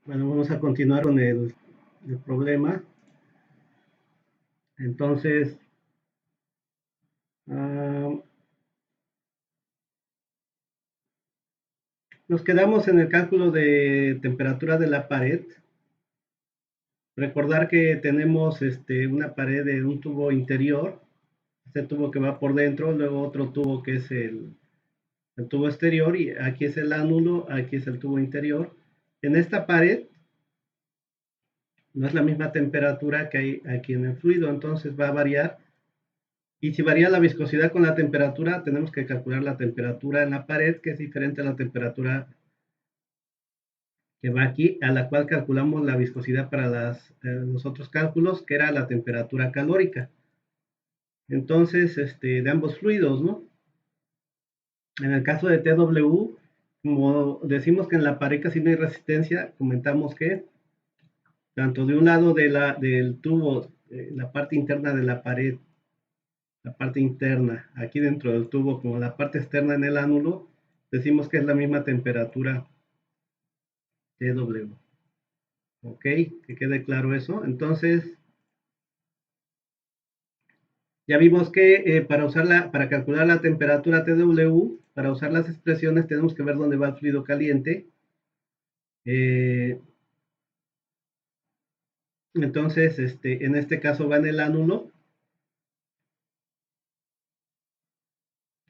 Bueno, vamos a continuar con el problema. Entonces, ah, nos quedamos en el cálculo de temperatura de la pared. Recordar que tenemos una pared de un tubo interior, este tubo que va por dentro, luego otro tubo que es el tubo exterior, y aquí es el ánulo, aquí es el tubo interior. En esta pared no es la misma temperatura que hay aquí en el fluido, entonces va a variar. Y si varía la viscosidad con la temperatura, tenemos que calcular la temperatura en la pared, que es diferente a la temperatura que va aquí, a la cual calculamos la viscosidad para los otros cálculos, que era la temperatura calórica. Entonces, de ambos fluidos, ¿no? En el caso de TW, como decimos que en la pared casi no hay resistencia, comentamos que tanto de un lado del tubo, la parte interna de la pared, la parte interna, aquí dentro del tubo, como la parte externa en el ánulo, decimos que es la misma temperatura TW. ¿Ok? Que quede claro eso. Entonces, ya vimos que para calcular la temperatura TW, para usar las expresiones, tenemos que ver dónde va el fluido caliente. Eh, entonces, en este caso va en el ánulo.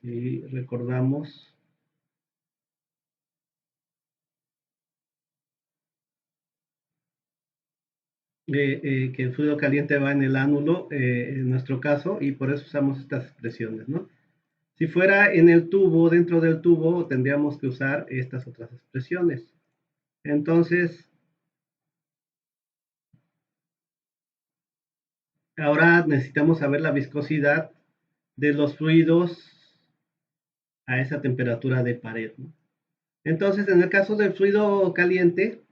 Y recordamos que el fluido caliente va en el ánulo, en nuestro caso, y por eso usamos estas expresiones, ¿no? Si fuera en el tubo, dentro del tubo, tendríamos que usar estas otras expresiones. Entonces, ahora necesitamos saber la viscosidad de los fluidos a esa temperatura de pared, ¿no? Entonces, en el caso del fluido caliente,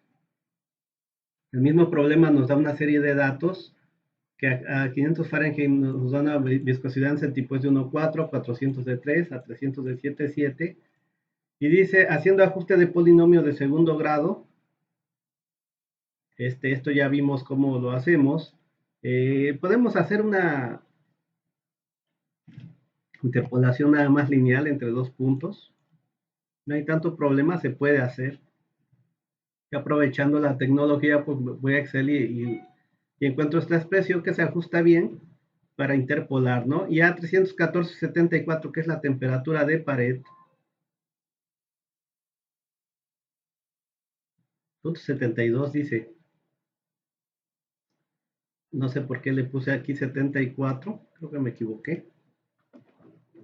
el mismo problema nos da una serie de datos que a 500 Fahrenheit nos da una viscosidad en centipoise de 1,4, 400 de 3, a 300 de 7,7. Y dice, haciendo ajuste de polinomio de segundo grado, esto ya vimos cómo lo hacemos. Podemos hacer una interpolación nada más lineal entre dos puntos. No hay tanto problema, se puede hacer. Y aprovechando la tecnología, pues voy a Excel y encuentro esta expresión que se ajusta bien para interpolar, ¿no? Y a 314,74, que es la temperatura de pared, punto 72 dice, no sé por qué le puse aquí 74, creo que me equivoqué.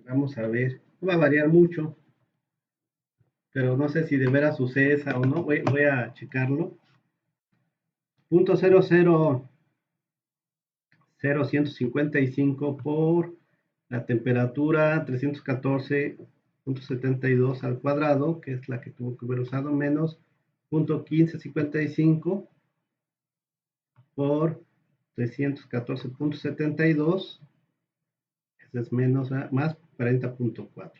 Vamos a ver, va a variar mucho, pero no sé si de veras usé esa o no, voy a checarlo. Punto 0,00155 por la temperatura 314,72 al cuadrado, que es la que tuvo que haber usado, menos 0,1555 por 314,72, ese es menos más 40,4,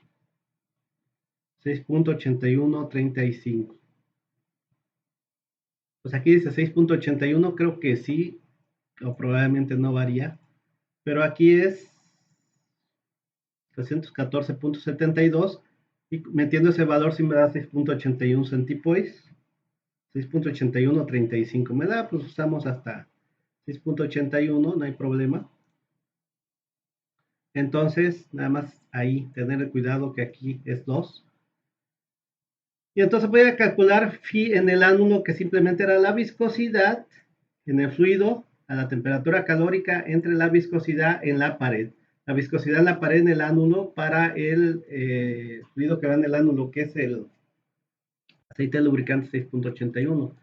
6,8135. Pues aquí dice 6,81, creo que sí, o probablemente no varía, pero aquí es 314,72 y metiendo ese valor sí me da 6,81 centipoise, 6,8135 me da, pues usamos hasta 6,81, no hay problema. Entonces, nada más ahí tener cuidado que aquí es 2. Y entonces voy a calcular phi en el ánulo, que simplemente era la viscosidad en el fluido a la temperatura calórica entre la viscosidad en la pared. La viscosidad en la pared en el ánulo para el fluido que va en el ánulo, que es el aceite lubricante 6,81.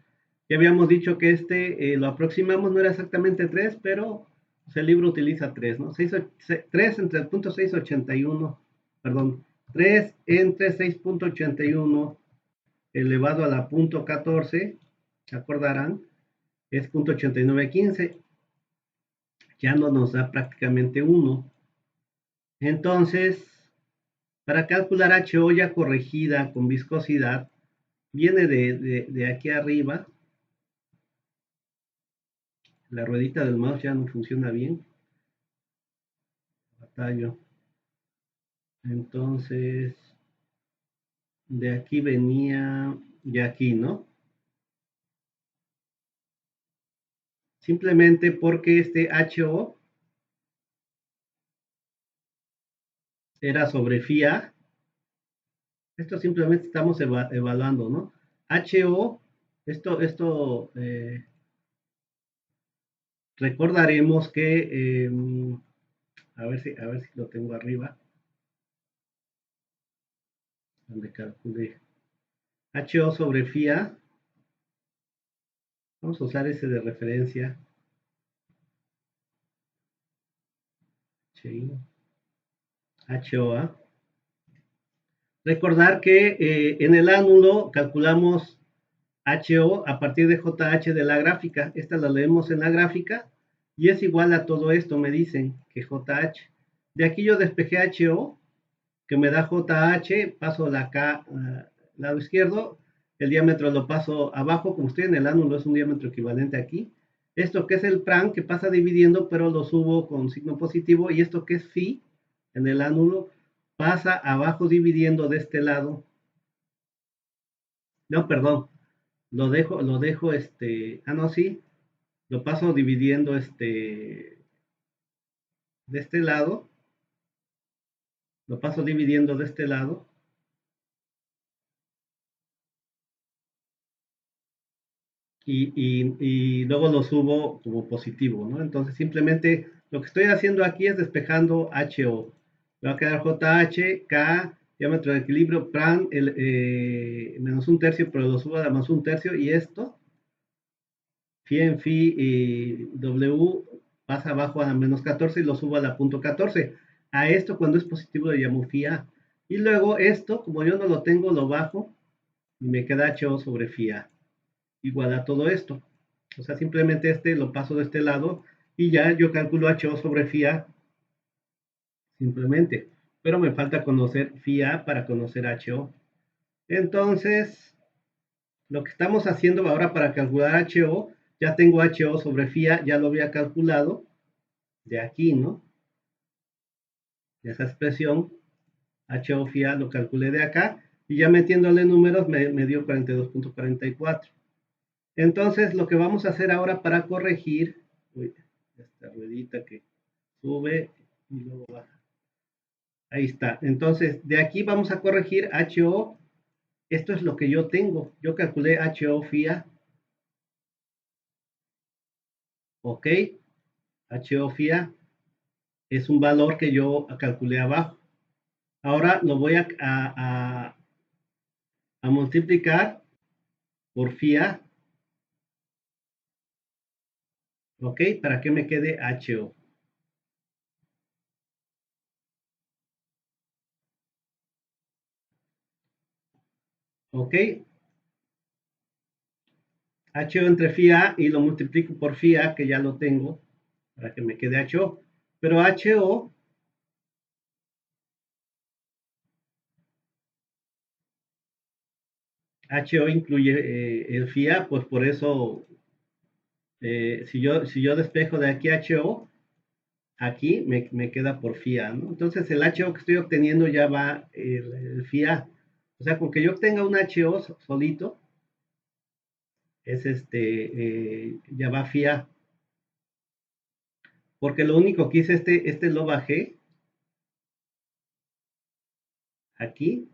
Ya habíamos dicho que lo aproximamos, no era exactamente 3, pero pues, el libro utiliza 3, ¿no? 3 entre el punto 681, perdón, 3 entre 6,81 elevado a la punto 14, se acordarán, es punto 8915, ya no nos da prácticamente 1. Entonces, para calcular HO ya corregida con viscosidad, viene de aquí arriba, La ruedita del mouse ya no funciona bien. Batallo. Entonces, de aquí venía, de aquí, ¿no? Simplemente porque este HO era sobre FIA. Esto simplemente estamos evaluando, ¿no? HO, recordaremos que, a ver si lo tengo arriba, donde calculé. HO sobre FIA, vamos a usar ese de referencia. HOA. Recordar que en el ánulo calculamos HO a partir de JH de la gráfica. Esta la leemos en la gráfica y es igual a todo esto, me dicen que JH. De aquí yo despejé HO, que me da JH, paso la K lado izquierdo, el diámetro lo paso abajo, como estoy en el ánulo es un diámetro equivalente aquí. Esto que es el pran, que pasa dividiendo, pero lo subo con signo positivo, y esto que es phi, en el ánulo, pasa abajo dividiendo de este lado. No, perdón, no, sí, lo paso dividiendo de este lado, lo paso dividiendo de este lado, y luego lo subo como positivo, ¿no? Entonces simplemente lo que estoy haciendo aquí es despejando HO. Me va a quedar JH, K, diámetro de equilibrio, pran, menos un tercio, pero lo subo a más un tercio, y esto, phi en phi y W pasa abajo a menos 14 y lo subo a la punto 14. A esto cuando es positivo le llamo phi A. Y luego esto, como yo no lo tengo, lo bajo y me queda HO sobre phi A igual a todo esto. O sea, simplemente este lo paso de este lado y ya yo calculo HO sobre phi A simplemente. Pero me falta conocer phi A para conocer HO. Entonces, lo que estamos haciendo ahora para calcular HO, ya tengo HO sobre phi A, ya lo había calculado de aquí, ¿no? De esa expresión, HO phi A lo calculé de acá y ya metiéndole números me dio 42.44. Entonces, lo que vamos a hacer ahora para corregir, uy, esta ruedita que sube y luego baja. Ahí está. Entonces, de aquí vamos a corregir HO. Esto es lo que yo tengo. Yo calculé HO FIA. Ok. HO FIA es un valor que yo calculé abajo. Ahora lo voy a multiplicar por FIA. Ok. Para que me quede HO. Ok. HO entre FIA y lo multiplico por FIA, que ya lo tengo, para que me quede HO. Pero HO incluye el FIA, pues por eso, si yo despejo de aquí HO, aquí me queda por FIA, ¿no? Entonces el HO que estoy obteniendo ya va el FIA. O sea, con que yo obtenga un HO solito, es ya va FIA. Porque lo único que hice, lo bajé aquí.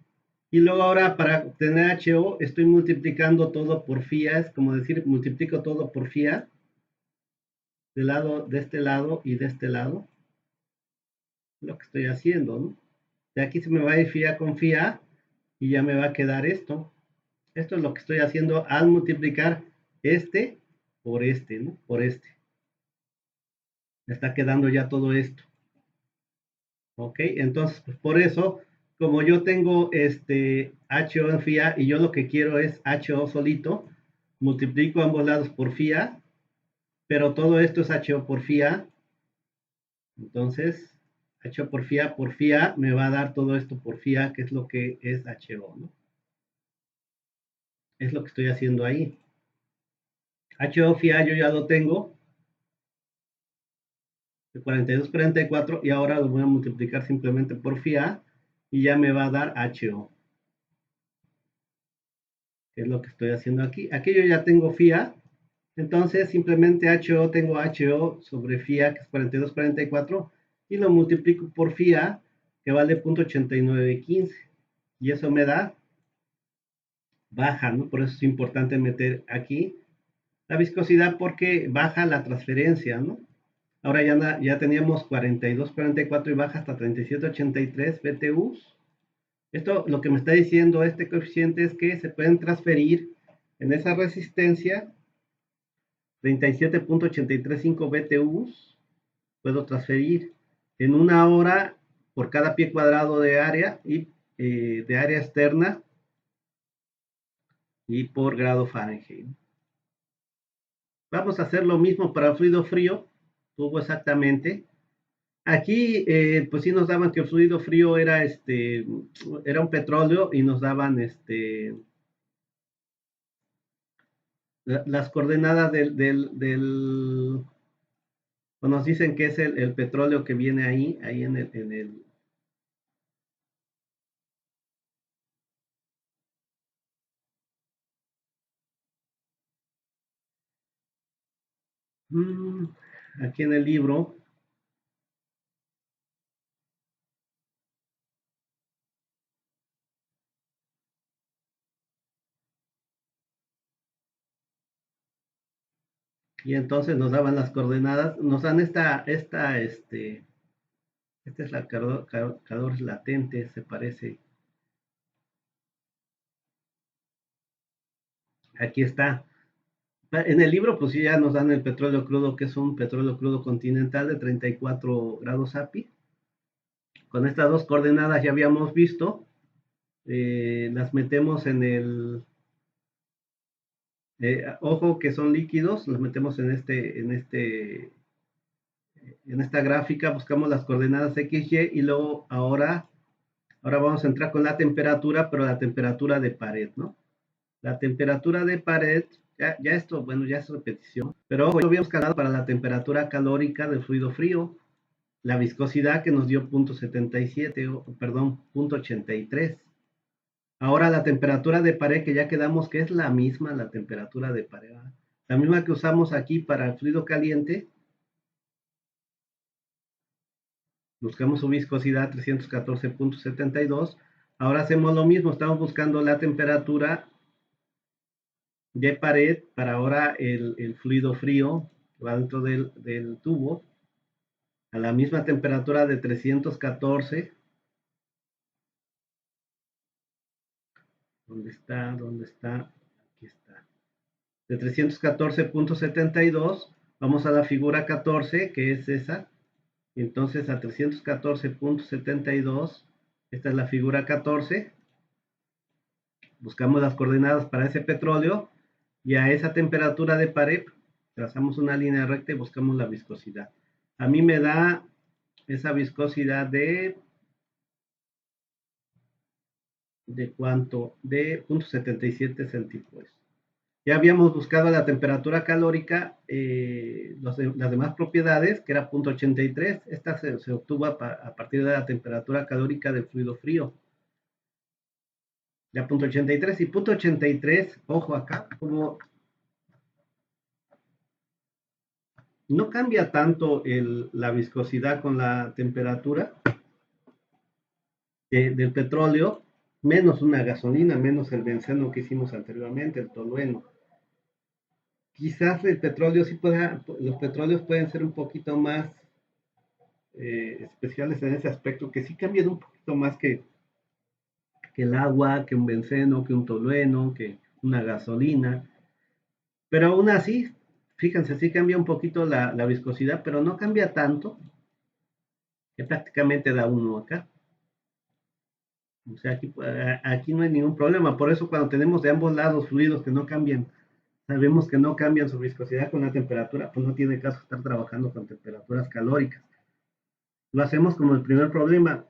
Y luego ahora para obtener HO estoy multiplicando todo por FIA, es como decir, multiplico todo por FIA, de este lado y de este lado, lo que estoy haciendo, ¿no? De aquí se me va a ir FIA con FIA y ya me va a quedar esto. Esto es lo que estoy haciendo al multiplicar este por este, ¿no? Por este. Me está quedando ya todo esto. ¿Ok? Entonces, pues por eso, como yo tengo HO en FIA y yo lo que quiero es HO solito, multiplico ambos lados por FIA, pero todo esto es HO por FIA. Entonces, HO por FIA me va a dar todo esto por FIA, que es lo que es HO, ¿no? Es lo que estoy haciendo ahí. HO FIA yo ya lo tengo, de 42,44 y ahora lo voy a multiplicar simplemente por phi A y ya me va a dar HO, que es lo que estoy haciendo aquí. Aquí yo ya tengo phi A, entonces simplemente HO, tengo HO sobre phi A, que es 42,44, y lo multiplico por phi A, que vale 0.8915, y eso me da baja, ¿no? Por eso es importante meter aquí la viscosidad porque baja la transferencia, ¿no? Ahora ya teníamos 42,44 y baja hasta 37,83 BTUs. Esto lo que me está diciendo este coeficiente es que se pueden transferir en esa resistencia 37,835 BTUs. Puedo transferir en una hora por cada pie cuadrado de área y de área externa y por grado Fahrenheit. Vamos a hacer lo mismo para fluido frío, tuvo exactamente. Aquí, pues sí nos daban que el fluido frío era un petróleo y nos daban las coordenadas o nos dicen que es el petróleo que viene ahí en el. Mm, Aquí en el libro. Y entonces nos daban las coordenadas, nos dan este es la calor latente, se parece. Aquí está. En el libro, pues sí, ya nos dan el petróleo crudo, que es un petróleo crudo continental de 34 grados API. Con estas dos coordenadas ya habíamos visto, las metemos ojo que son líquidos, las metemos en esta gráfica, buscamos las coordenadas X, Y y luego ahora vamos a entrar con la temperatura, pero la temperatura de pared, ¿no? La temperatura de pared, ya esto, bueno, ya es repetición, pero ojo, lo habíamos calculado para la temperatura calórica del fluido frío, la viscosidad que nos dio 0.77, perdón, 0.83. Ahora la temperatura de pared que ya quedamos que es la misma, la temperatura de pared, ¿verdad? La misma que usamos aquí para el fluido caliente, buscamos su viscosidad 314,72. Ahora hacemos lo mismo, estamos buscando la temperatura de pared para ahora el fluido frío que va dentro del tubo a la misma temperatura de 314. ¿Dónde está? ¿Dónde está? Aquí está. De 314,72 vamos a la figura 14, que es esa. Entonces a 314,72, esta es la figura 14. Buscamos las coordenadas para ese petróleo y a esa temperatura de pared trazamos una línea recta y buscamos la viscosidad. A mí me da esa viscosidad ¿de cuánto? De 0.77 centígrados. Ya habíamos buscado la temperatura calórica, las demás propiedades, que era 0.83. Esta se obtuvo a partir de la temperatura calórica del fluido frío. Ya 0.83 y 0.83, ojo acá, como no cambia tanto la viscosidad con la temperatura del petróleo, menos una gasolina, menos el benceno que hicimos anteriormente, el tolueno. Quizás el petróleo los petróleos pueden ser un poquito más especiales en ese aspecto, que sí cambian un poquito más que el agua, que un benceno, que un tolueno, que una gasolina. Pero aún así, fíjense, sí cambia un poquito la viscosidad, pero no cambia tanto, que prácticamente da uno acá. O sea, aquí no hay ningún problema. Por eso cuando tenemos de ambos lados fluidos que no cambian, sabemos que no cambian su viscosidad con la temperatura, pues no tiene caso estar trabajando con temperaturas calóricas. Lo hacemos como el primer problema.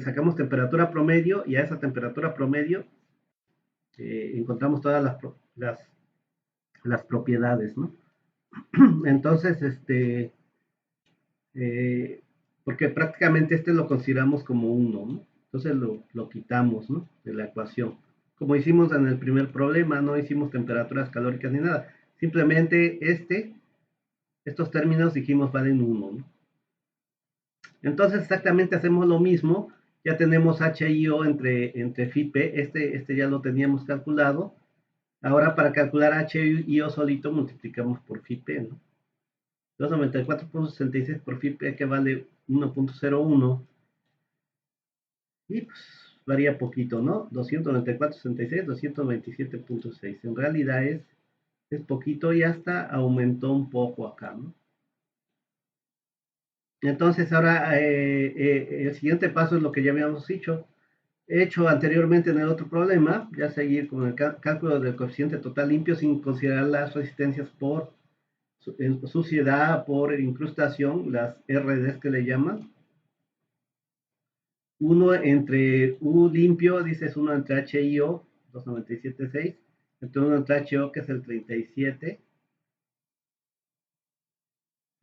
Sacamos temperatura promedio y a esa temperatura promedio encontramos todas las propiedades, ¿no? Entonces, eh, porque prácticamente este lo consideramos como uno, ¿no? Entonces lo quitamos, ¿no? De la ecuación. Como hicimos en el primer problema, no hicimos temperaturas calóricas ni nada. Simplemente estos términos dijimos valen uno, ¿no? Entonces exactamente hacemos lo mismo. Ya tenemos HIO entre FIPE. Este ya lo teníamos calculado. Ahora para calcular HIO solito multiplicamos por FIPE, ¿no? 294.66 por FIPE que vale 1.01 y pues varía poquito, ¿no? 294.66, 227.6. En realidad es poquito y hasta aumentó un poco acá, ¿no? Entonces ahora el siguiente paso es lo que ya habíamos hecho anteriormente en el otro problema, ya seguir con el cálculo del coeficiente total limpio sin considerar las resistencias por suciedad, por incrustación, las RDs que le llaman. Uno entre U limpio, dices uno entre HIO, 297.6, entre uno entre HO, que es el 37,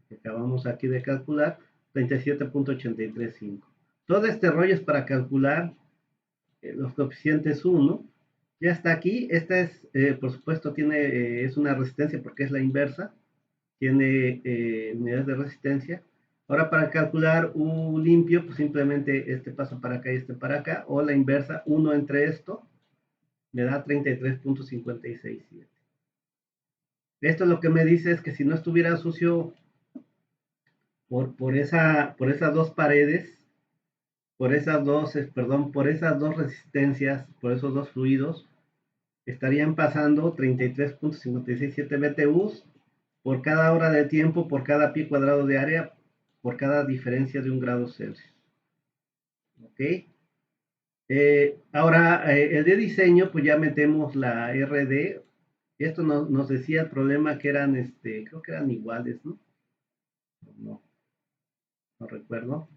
que acabamos aquí de calcular, 37.835. Todo este rollo es para calcular los coeficientes 1. Ya está aquí. Esta es, por supuesto, es una resistencia porque es la inversa. Tiene unidades de resistencia. Ahora para calcular U limpio, pues simplemente este pasa para acá y este para acá, o la inversa, 1 entre esto, me da 33.567. Esto lo que me dice es que si no estuviera sucio por esas dos paredes, por esas dos resistencias, por esos dos fluidos, estarían pasando 33.567 BTUs por cada hora de tiempo, por cada pie cuadrado de área, por cada diferencia de 1 grado Celsius. ¿Ok? Ahora, el de diseño, pues ya metemos la RD. Esto nos decía el problema que eran, creo que eran iguales, ¿no? No, no recuerdo.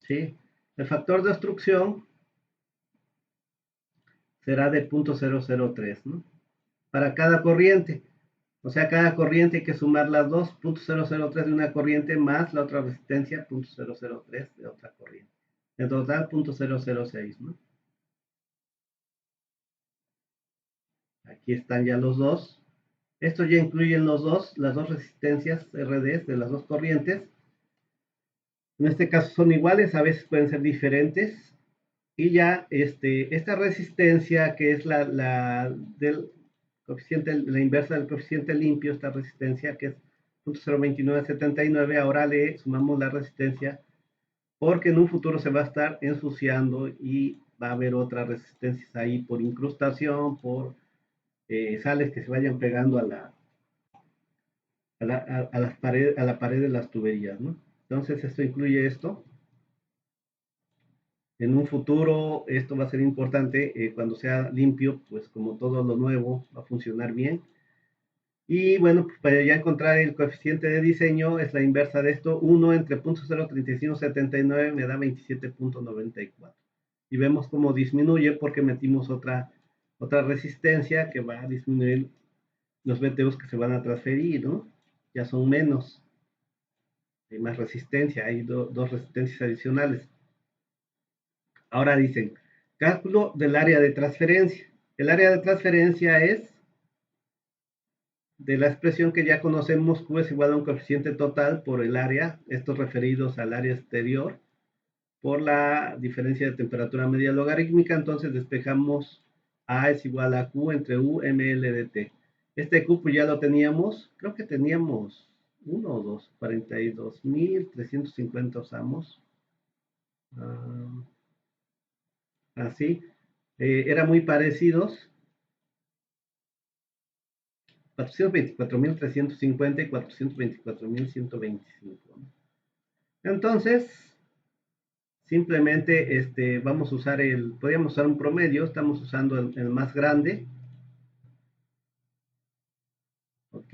Sí. El factor de obstrucción será de 0.003, ¿no? Para cada corriente. O sea, cada corriente hay que sumar las dos, 0.003 de una corriente más la otra resistencia, 0.003 de otra corriente. En total, 0.006, ¿no? Aquí están ya los dos. Esto ya incluyen las dos resistencias RDs de las dos corrientes. En este caso son iguales, a veces pueden ser diferentes. Y ya esta resistencia, que es del coeficiente, la inversa del coeficiente limpio, esta resistencia que es 0.2979, ahora le sumamos la resistencia porque en un futuro se va a estar ensuciando y va a haber otras resistencias ahí por incrustación, por sales que se vayan pegando a la pared de las tuberías, ¿no? Entonces esto incluye esto. En un futuro esto va a ser importante cuando sea limpio, pues como todo lo nuevo va a funcionar bien. Y bueno, pues para ya encontrar el coeficiente de diseño es la inversa de esto, 1 entre 0.03579 me da 27.94. Y vemos cómo disminuye porque metimos otra resistencia que va a disminuir los BTUs que se van a transferir, ¿no? Ya son menos, hay más resistencia, hay dos resistencias adicionales. Ahora dicen, cálculo del área de transferencia. El área de transferencia es de la expresión que ya conocemos, Q es igual a un coeficiente total por el área, estos referidos al área exterior, por la diferencia de temperatura media logarítmica, entonces despejamos A es igual a Q entre U ml de T. Este Q pues ya lo teníamos, creo que teníamos uno o dos, 42.350 usamos. Así, eran muy parecidos, 424.350 y 424.125. Entonces, simplemente vamos a usar podríamos usar un promedio, estamos usando el más grande, ¿ok?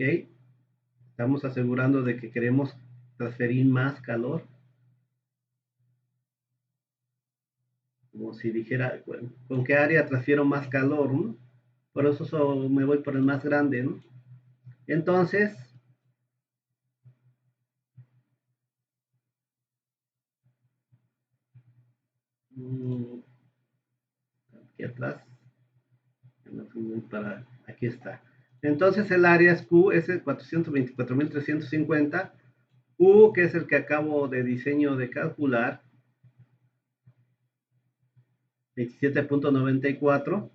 Estamos asegurando de que queremos transferir más calor, como si dijera, bueno, ¿con qué área transfiero más calor, no? Por eso me voy por el más grande, ¿no? Entonces, mm, aquí atrás, para, aquí está. Entonces el área es Q, es el 424.350. U, que es el que acabo de diseño de calcular, 27.94,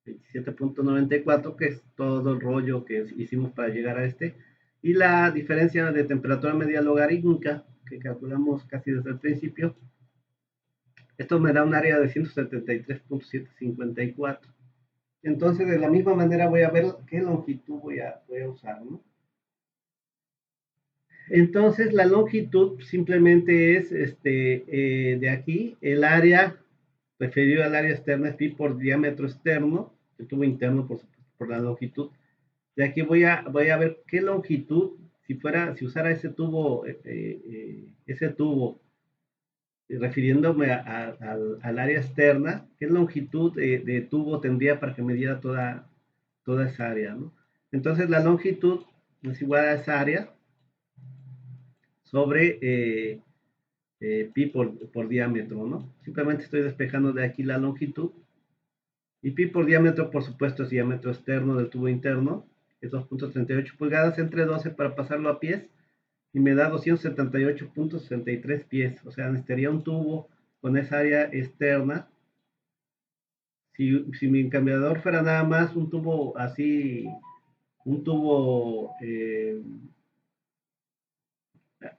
27.94, que es todo el rollo que hicimos para llegar a este, y la diferencia de temperatura media logarítmica, que calculamos casi desde el principio, esto me da un área de 173.754. Entonces, de la misma manera voy a ver qué longitud voy a usar, ¿no? Entonces, la longitud simplemente es de aquí, el área referido al área externa es pi por diámetro externo, el tubo interno por la longitud. De aquí voy a ver qué longitud, si usara ese tubo refiriéndome al área externa, qué longitud de tubo tendría para que me diera toda esa área, ¿no? Entonces la longitud es igual a esa área sobre pi por diámetro, ¿no? Simplemente estoy despejando de aquí la longitud. Y pi por diámetro, por supuesto, es diámetro externo del tubo interno, es 2.38 pulgadas entre 12 para pasarlo a pies, y me da 278.63 pies. O sea, necesitaría un tubo con esa área externa. Si mi cambiador fuera nada más un tubo así, un tubo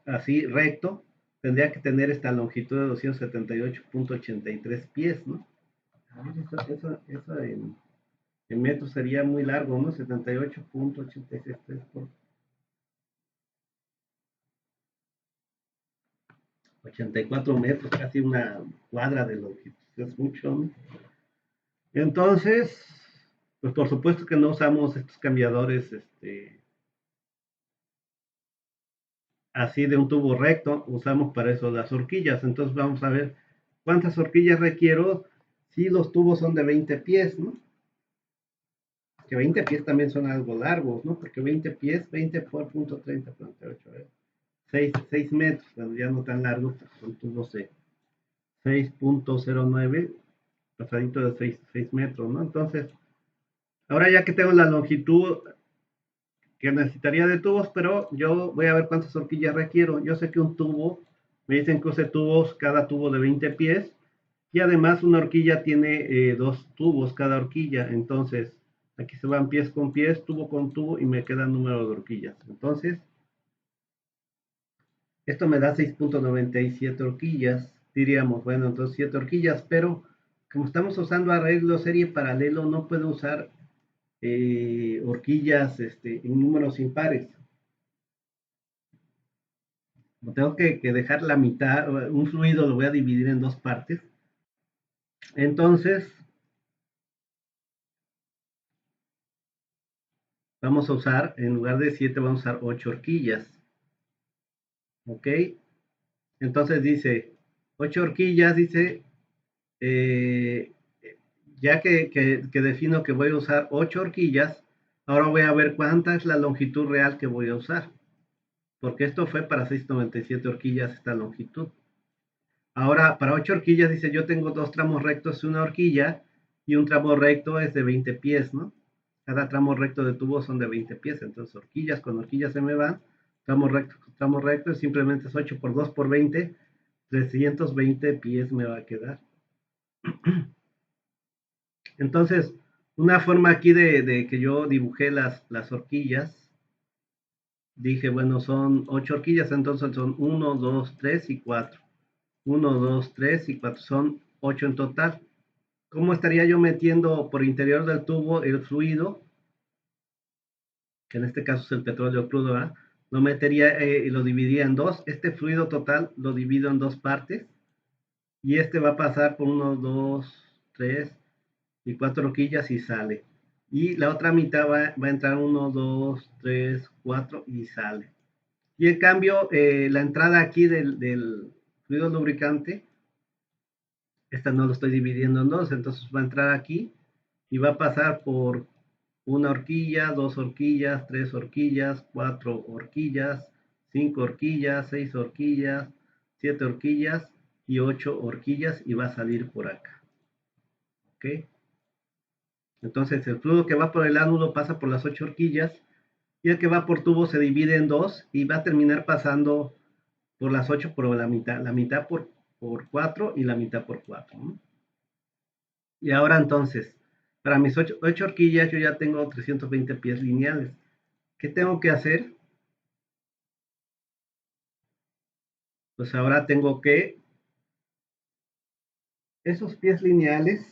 así recto, tendría que tener esta longitud de 278.83 pies, ¿no? A ver, eso en metros sería muy largo, ¿no? 78.863 por 84 metros, casi una cuadra de longitud, es mucho, ¿no? Entonces, pues por supuesto que no usamos estos cambiadores así de un tubo recto, usamos para eso las horquillas. Entonces vamos a ver cuántas horquillas requiero si los tubos son de 20 pies, ¿no? Que 20 pies también son algo largos, ¿no? Porque 20 pies, 20 por punto 30, 48, 6 metros, bueno, ya no tan largos, son tubos de 6.09, pasadito de 6 metros, ¿no? Entonces, ahora ya que tengo la longitud que necesitaría de tubos, pero yo voy a ver cuántas horquillas requiero. Yo sé que un tubo, me dicen que use tubos, cada tubo de 20 pies, y además una horquilla tiene dos tubos cada horquilla, entonces aquí se van pies con pies, tubo con tubo, y me queda el número de horquillas. Entonces, esto me da 6.97 horquillas, diríamos, bueno, entonces 7 horquillas, pero como estamos usando arreglo serie paralelo, no puedo usar horquillas en números impares. Tengo que dejar la mitad, un fluido lo voy a dividir en dos partes. Entonces, vamos a usar, en lugar de 7, vamos a usar 8 horquillas. ¿Ok? Entonces dice, 8 horquillas, dice, eh, ya que defino que voy a usar 8 horquillas, ahora voy a ver cuánta es la longitud real que voy a usar. Porque esto fue para 697 horquillas esta longitud. Ahora, para 8 horquillas, dice, yo tengo dos tramos rectos, una horquilla, y un tramo recto es de 20 pies, ¿no? Cada tramo recto de tubo son de 20 pies, entonces horquillas con horquillas se me van, tramo recto, simplemente es 8 por 2 por 20, 320 pies me va a quedar. Entonces, una forma aquí de que yo dibujé las horquillas, dije, bueno, son 8 horquillas, entonces son 1, 2, 3 y 4. 1, 2, 3 y 4, son 8 en total. ¿Cómo estaría yo metiendo por interior del tubo el fluido? Que en este caso es el petróleo crudo, ¿verdad? Lo metería y lo dividiría en dos. Este fluido total lo divido en dos partes. Y este va a pasar por 1, 2, 3 y 4 horquillas y sale. Y la otra mitad va a entrar 1, 2, 3, 4 y sale. Y en cambio, la entrada aquí del fluido lubricante, esta no lo estoy dividiendo en dos, entonces va a entrar aquí y va a pasar por una horquilla, dos horquillas, tres horquillas, cuatro horquillas, cinco horquillas, seis horquillas, siete horquillas y 8 horquillas y va a salir por acá. ¿Ok? Entonces el flujo que va por el ánulo pasa por las 8 horquillas y el que va por tubo se divide en dos y va a terminar pasando por las 8 por la mitad por 4 y la mitad por 4, ¿no? Y ahora entonces, para mis 8 horquillas yo ya tengo 320 pies lineales. ¿Qué tengo que hacer? Pues ahora tengo que, esos pies lineales,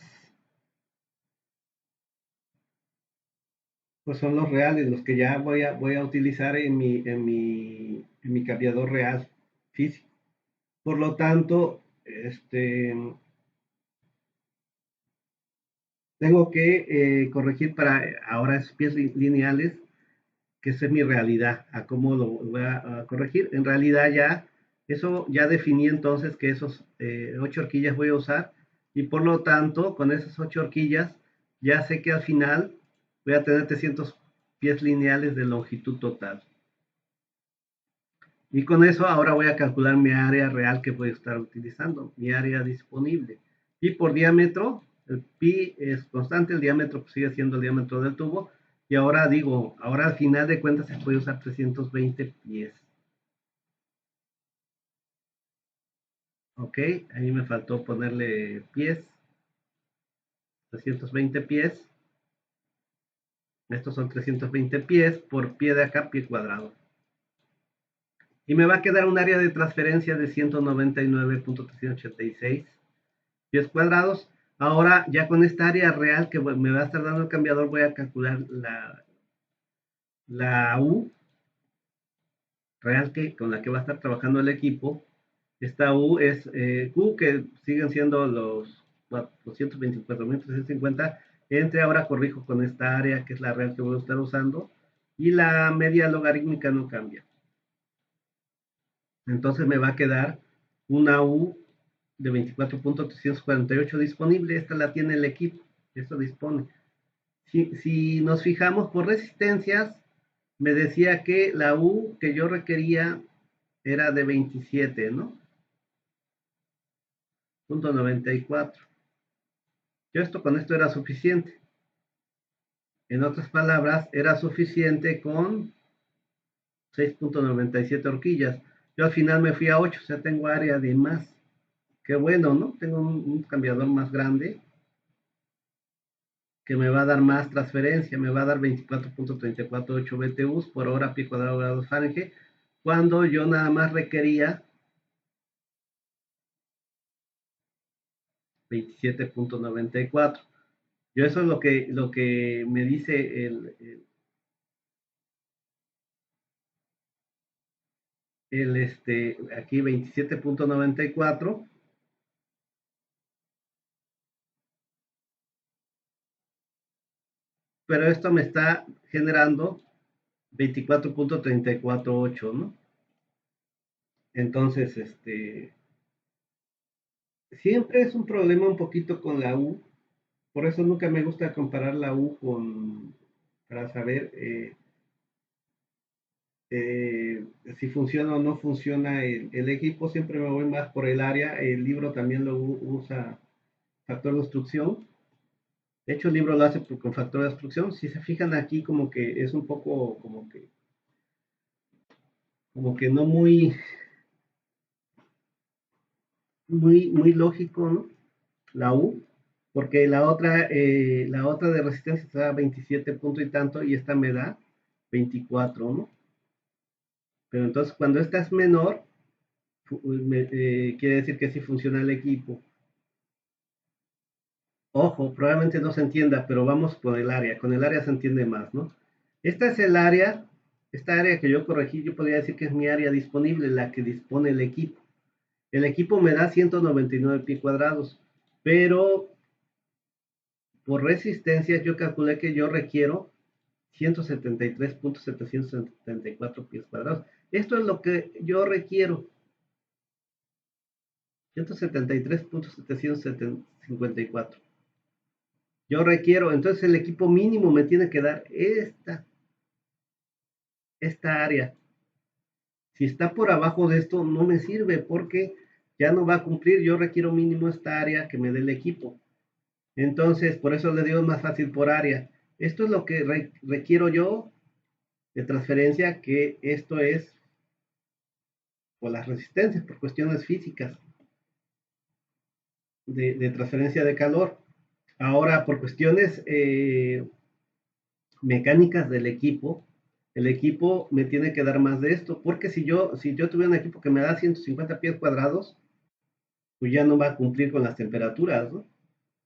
pues son los reales, los que ya voy a utilizar en mi cambiador real físico. Por lo tanto, tengo que corregir para ahora esos pies lineales, que esa es mi realidad, a cómo lo voy a corregir. En realidad ya, eso ya definí entonces que esos 8 horquillas voy a usar y por lo tanto con esas 8 horquillas ya sé que al final voy a tener 300 pies lineales de longitud total. Y con eso ahora voy a calcular mi área real que voy a estar utilizando, mi área disponible. Pi por diámetro, el pi es constante, el diámetro pues sigue siendo el diámetro del tubo. Y ahora digo, ahora al final de cuentas se puede usar 320 pies. Ok, ahí me faltó ponerle pies, 320 pies. Estos son 320 pies por pie de acá, pie cuadrado. Y me va a quedar un área de transferencia de 199.386 pies cuadrados. Ahora, ya con esta área real que me va a estar dando el cambiador, voy a calcular la U real con la que va a estar trabajando el equipo. Esta U es Q, que siguen siendo los 224.350. Entre ahora corrijo con esta área, que es la real que voy a estar usando. Y la media logarítmica no cambia. Entonces me va a quedar una U de 24.348 disponible. Esta la tiene el equipo. Eso dispone. Si nos fijamos por resistencias, me decía que la U que yo requería era de 27, ¿no? Punto 94. Yo con esto era suficiente. En otras palabras, era suficiente con 6.97 horquillas. Yo al final me fui a 8, o sea, tengo área de más. Qué bueno, ¿no? Tengo un cambiador más grande que me va a dar más transferencia, me va a dar 24.348 BTUs por hora pi cuadrado grados Fahrenheit, cuando yo nada más requería 27.94. Yo eso es lo que me dice aquí 27.94, pero esto me está generando 24.348, ¿no? Entonces, siempre es un problema un poquito con la U, por eso nunca me gusta comparar la U para saber si funciona o no funciona el equipo, siempre me voy más por el área, el libro también lo usa factor de obstrucción. De hecho, el libro lo hace con factor de obstrucción. Si se fijan aquí, como que es un poco, como que no muy lógico, ¿no? La U, porque la otra de resistencia está a 27 punto y tanto, y esta me da 24, ¿no? Pero entonces, cuando esta es menor, quiere decir que sí funciona el equipo. Ojo, probablemente no se entienda, pero vamos por el área. Con el área se entiende más, ¿no? Esta es el área, esta área que yo corregí, yo podría decir que es mi área disponible, la que dispone el equipo. El equipo me da 199 pies cuadrados, pero por resistencia yo calculé que yo requiero 173.774 pies cuadrados. Esto es lo que yo requiero, 173.754. Yo requiero, entonces el equipo mínimo me tiene que dar esta área. Si está por abajo de esto, no me sirve porque ya no va a cumplir, yo requiero mínimo esta área que me dé el equipo. Entonces, por eso le digo más fácil por área. Esto es lo que requiero yo de transferencia, que esto es por las resistencias, por cuestiones físicas de transferencia de calor. Ahora, por cuestiones mecánicas del equipo, el equipo me tiene que dar más de esto, porque si yo tuviera un equipo que me da 150 pies cuadrados, pues ya no va a cumplir con las temperaturas, ¿no?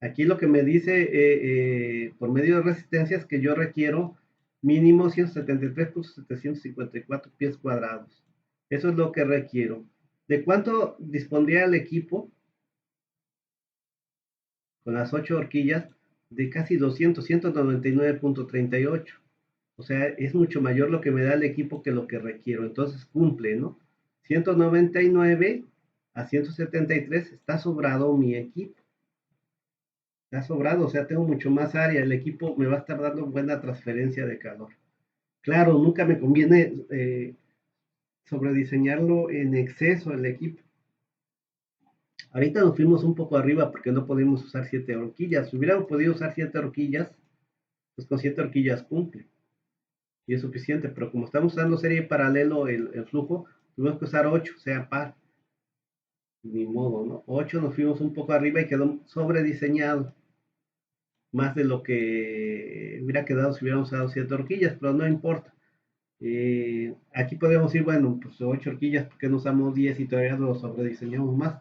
Aquí lo que me dice por medio de resistencias que yo requiero mínimo 173.754 pies cuadrados. Eso es lo que requiero. ¿De cuánto dispondría el equipo con las 8 horquillas? De casi 200, 199.38. O sea, es mucho mayor lo que me da el equipo que lo que requiero. Entonces cumple, ¿no? 199 a 173 está sobrado mi equipo. Está sobrado, o sea, tengo mucho más área. El equipo me va a estar dando buena transferencia de calor. Claro, nunca me conviene sobrediseñarlo en exceso el equipo. Ahorita nos fuimos un poco arriba porque no podemos usar 7 horquillas. Si hubiéramos podido usar 7 horquillas, pues con 7 horquillas cumple y es suficiente, pero como estamos usando serie paralelo el flujo, tuvimos que usar 8, o sea, par. Ni modo, ¿no? 8 nos fuimos un poco arriba y quedó sobrediseñado, más de lo que hubiera quedado si hubiéramos usado 7 horquillas, pero no importa. Aquí podemos ir, bueno, pues 8 horquillas, ¿por qué no usamos 10 y todavía lo sobrediseñamos más?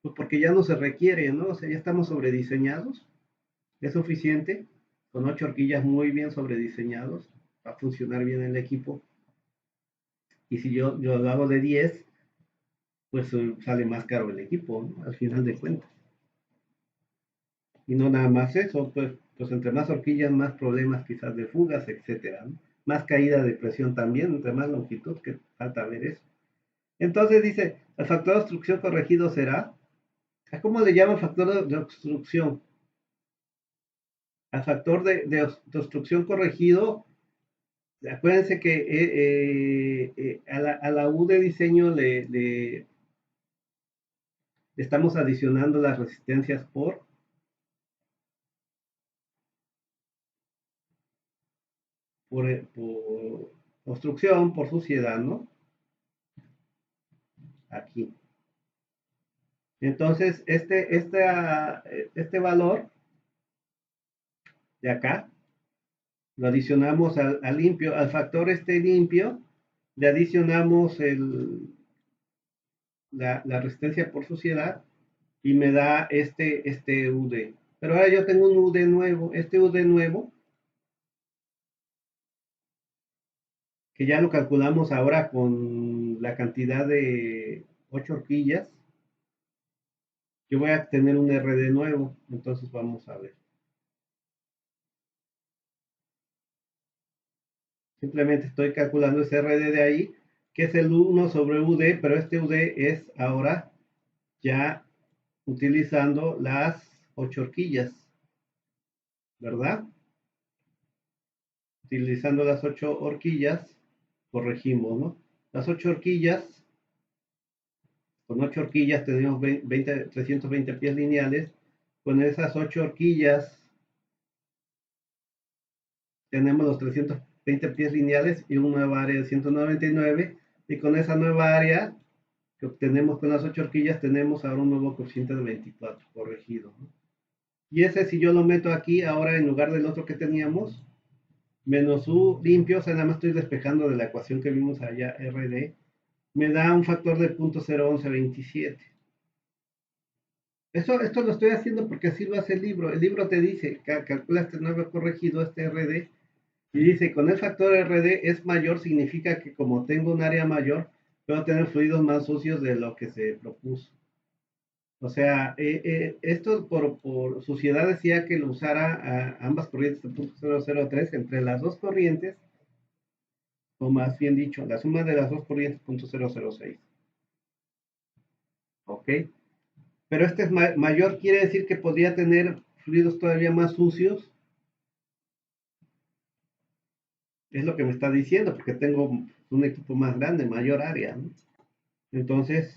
Pues porque ya no se requiere, ¿no? O sea, ya estamos sobrediseñados, es suficiente, con 8 horquillas muy bien sobrediseñados, va a funcionar bien el equipo. Y si yo lo hago de 10, pues sale más caro el equipo, ¿no? Al final de cuentas. Y no nada más eso, pues entre más horquillas, más problemas quizás de fugas, etcétera, ¿no? Más caída de presión también, entre más longitud, que falta ver eso. Entonces dice, el factor de obstrucción corregido será, ¿cómo le llaman factor de obstrucción? Al factor de obstrucción corregido, acuérdense que a la U de diseño le estamos adicionando las resistencias por obstrucción, por suciedad, ¿no? Aquí. Entonces, este valor de acá lo adicionamos al limpio, al factor este limpio, le adicionamos la resistencia por suciedad y me da este UD. Pero ahora yo tengo un UD nuevo, este UD nuevo, que ya lo calculamos ahora con la cantidad de 8 horquillas, yo voy a tener un RD nuevo, entonces vamos a ver. Simplemente estoy calculando ese RD de ahí, que es el 1 sobre UD, pero este UD es ahora ya utilizando las 8 horquillas, ¿verdad? Utilizando las 8 horquillas, corregimos, ¿no? Las 8 horquillas, con 8 horquillas tenemos 320 pies lineales, con esas 8 horquillas tenemos los 320 pies lineales y una nueva área de 199, y con esa nueva área que obtenemos con las 8 horquillas tenemos ahora un nuevo coeficiente de 24 corregido, ¿no? Y ese, si yo lo meto aquí ahora en lugar del otro que teníamos, menos U limpio, o sea, nada más estoy despejando de la ecuación que vimos allá, RD, me da un factor de 0.01127. Esto lo estoy haciendo porque así lo hace el libro. El libro te dice, calcula este nuevo corregido, este RD, y dice, con el factor RD es mayor, significa que como tengo un área mayor, puedo tener fluidos más sucios de lo que se propuso. O sea, esto por suciedad decía que lo usara a ambas corrientes de 0.003 entre las dos corrientes, o más bien dicho, la suma de las dos corrientes 0.006. ¿Ok? Pero este es mayor, quiere decir que podría tener fluidos todavía más sucios. Es lo que me está diciendo, porque tengo un equipo más grande, mayor área, ¿no? Entonces,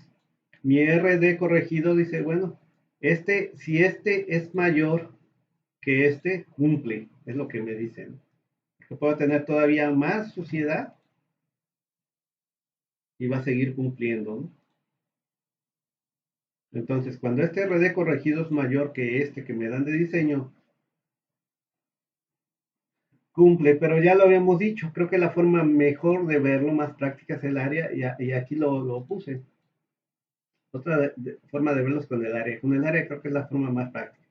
Mi RD corregido dice, bueno, si este es mayor que este, cumple, es lo que me dicen. Que puedo tener todavía más suciedad y va a seguir cumpliendo, ¿no? Entonces, cuando este RD corregido es mayor que este que me dan de diseño, cumple, pero ya lo habíamos dicho, creo que la forma mejor de verlo, más práctica es el área, y aquí lo puse. Otra forma de verlos con el área. Con el área creo que es la forma más práctica.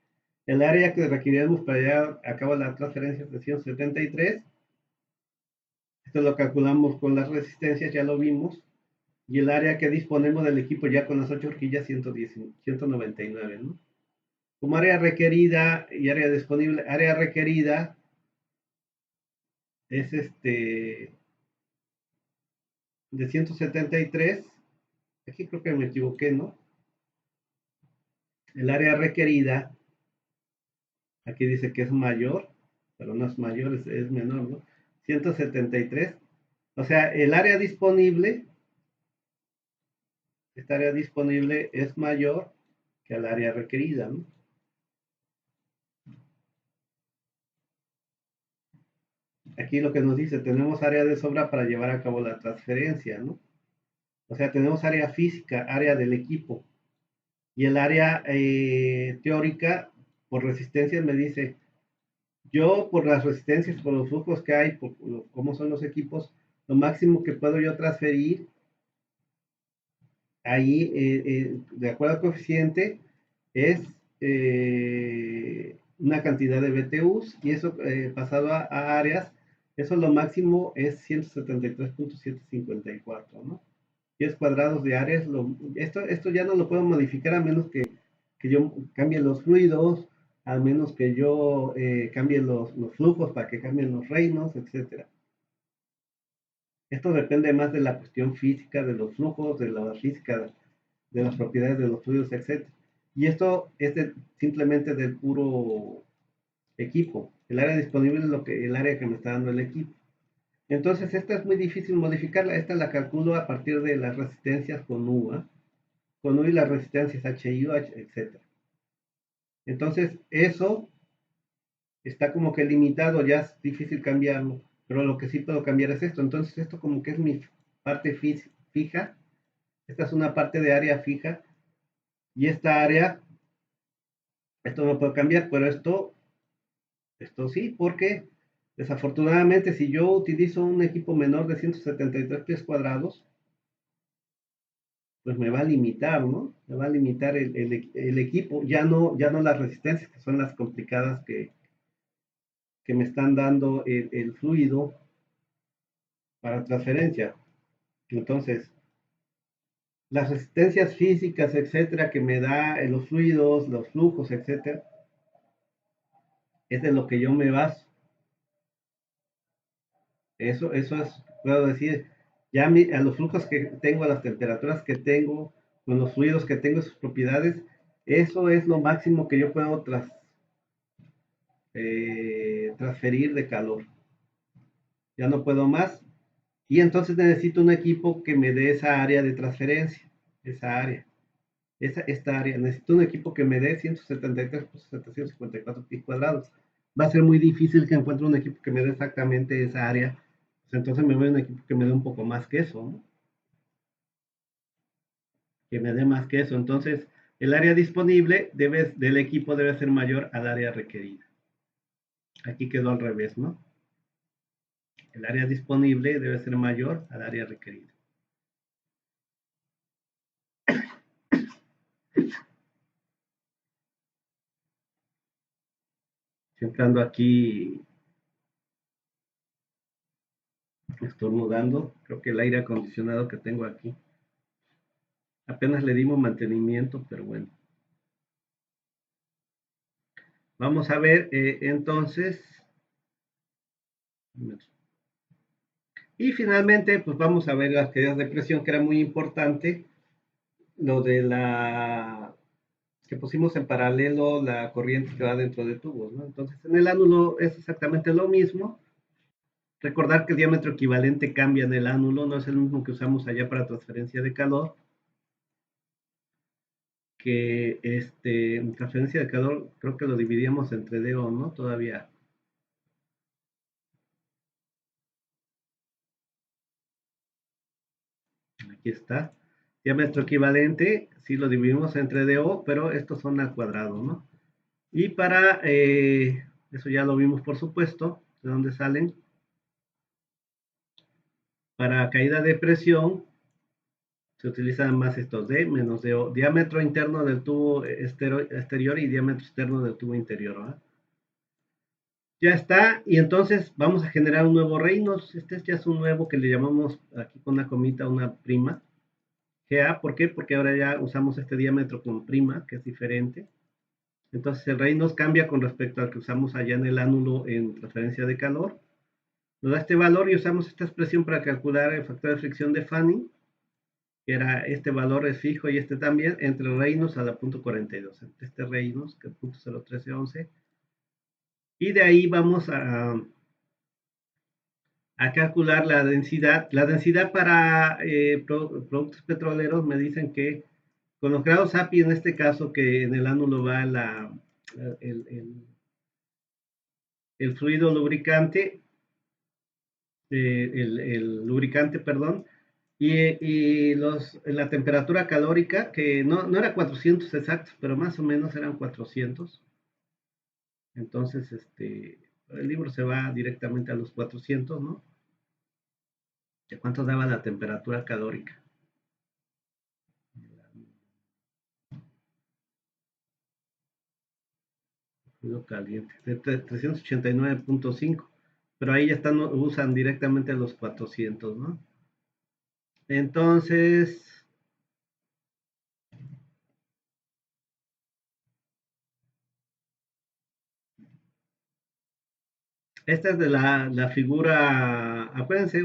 El área que requeríamos para llevar a cabo la transferencia de 173, esto lo calculamos con las resistencias, ya lo vimos, y el área que disponemos del equipo ya con las 8 horquillas, 110, 199, ¿no? Como área requerida y área disponible, área requerida es de 173, aquí creo que me equivoqué, ¿no? El área requerida, aquí dice que es mayor, pero no es mayor, es menor, ¿no? 173, o sea, el área disponible, esta área disponible es mayor que el área requerida, ¿no? Aquí lo que nos dice, tenemos área de sobra para llevar a cabo la transferencia, ¿no? O sea, tenemos área física, área del equipo, y el área teórica por resistencias me dice, yo por las resistencias, por los flujos que hay, por cómo son los equipos, lo máximo que puedo yo transferir ahí, de acuerdo al coeficiente, es una cantidad de BTUs, y eso pasado a áreas, eso lo máximo es 173.754, ¿no? 10 cuadrados de áreas, esto ya no lo puedo modificar a menos que yo cambie los fluidos, a menos que yo cambie los flujos para que cambien los reinos, etcétera. Esto depende más de la cuestión física, de los flujos, de la física, de las propiedades de los fluidos, etcétera. Y esto es simplemente del puro equipo. El área disponible es el área que me está dando el equipo. Entonces, esta es muy difícil modificarla. Esta la calculo a partir de las resistencias con U, ¿eh? Con U y las resistencias HIU, etc. Entonces, eso está como que limitado, ya es difícil cambiarlo. Pero lo que sí puedo cambiar es esto. Entonces, esto como que es mi parte fija. Esta es una parte de área fija. Y esta área, esto no puedo cambiar, pero esto sí, porque desafortunadamente si yo utilizo un equipo menor de 173 pies cuadrados, pues me va a limitar, ¿no? Me va a limitar el equipo, ya no las resistencias, que son las complicadas que me están dando el fluido para transferencia. Entonces, las resistencias físicas, etcétera, que me da los fluidos, los flujos, etcétera, es de lo que yo me baso. Eso es, puedo decir, ya a los flujos que tengo, a las temperaturas que tengo, con los fluidos que tengo, sus propiedades, eso es lo máximo que yo puedo transferir de calor. Ya no puedo más. Y entonces necesito un equipo que me dé esa área de transferencia, esa área, esta área. Necesito un equipo que me dé 173 por 754 pies cuadrados. Va a ser muy difícil que encuentre un equipo que me dé exactamente esa área. Pues entonces me voy a un equipo que me dé un poco más que eso, ¿no? Que me dé más que eso. Entonces, el área disponible del equipo debe ser mayor al área requerida. Aquí quedó al revés, ¿no? El área disponible debe ser mayor al área requerida. Siempre ando aquí estornudando. Creo que el aire acondicionado que tengo aquí. Apenas le dimos mantenimiento, pero bueno. Vamos a ver entonces. Y finalmente, pues vamos a ver las caídas de presión, que era muy importante. Lo de que pusimos en paralelo la corriente que va dentro de tubos, ¿no? Entonces, en el ánulo es exactamente lo mismo. Recordar que el diámetro equivalente cambia en el ánulo, no es el mismo que usamos allá para transferencia de calor. que transferencia de calor, creo que lo dividíamos entre DO, ¿no? Todavía. Aquí está. Diámetro equivalente, sí lo dividimos entre DO, pero estos son al cuadrado, ¿no? Y para, eso ya lo vimos por supuesto, de dónde salen. Para caída de presión, se utilizan más estos D menos DO. Diámetro interno del tubo exterior y diámetro externo del tubo interior, ¿verdad? Ya está, y entonces vamos a generar un nuevo Reynolds. Este ya es un nuevo que le llamamos aquí con una comita, una prima. GA, ¿por qué? Porque ahora ya usamos este diámetro con prima, que es diferente. Entonces el Reynolds cambia con respecto al que usamos allá en el ánulo en transferencia de calor. Nos da este valor y usamos esta expresión para calcular el factor de fricción de Fanning, que era este valor es fijo y este también, entre Reynolds a la punto 42. Entre este Reynolds, que es punto 01311. Y de ahí vamos a calcular la densidad. La densidad para productos petroleros me dicen que con los grados API, en este caso, que en el ánulo va el, el, el fluido lubricante, el lubricante, perdón, la temperatura calórica, que no era 400 exactos, pero más o menos eran 400. Entonces, el libro se va directamente a los 400, ¿no? ¿De cuánto daba la temperatura calórica? Fluido caliente, de 389.5, pero ahí ya usan directamente los 400, ¿no? Entonces, esta es de la figura, acuérdense,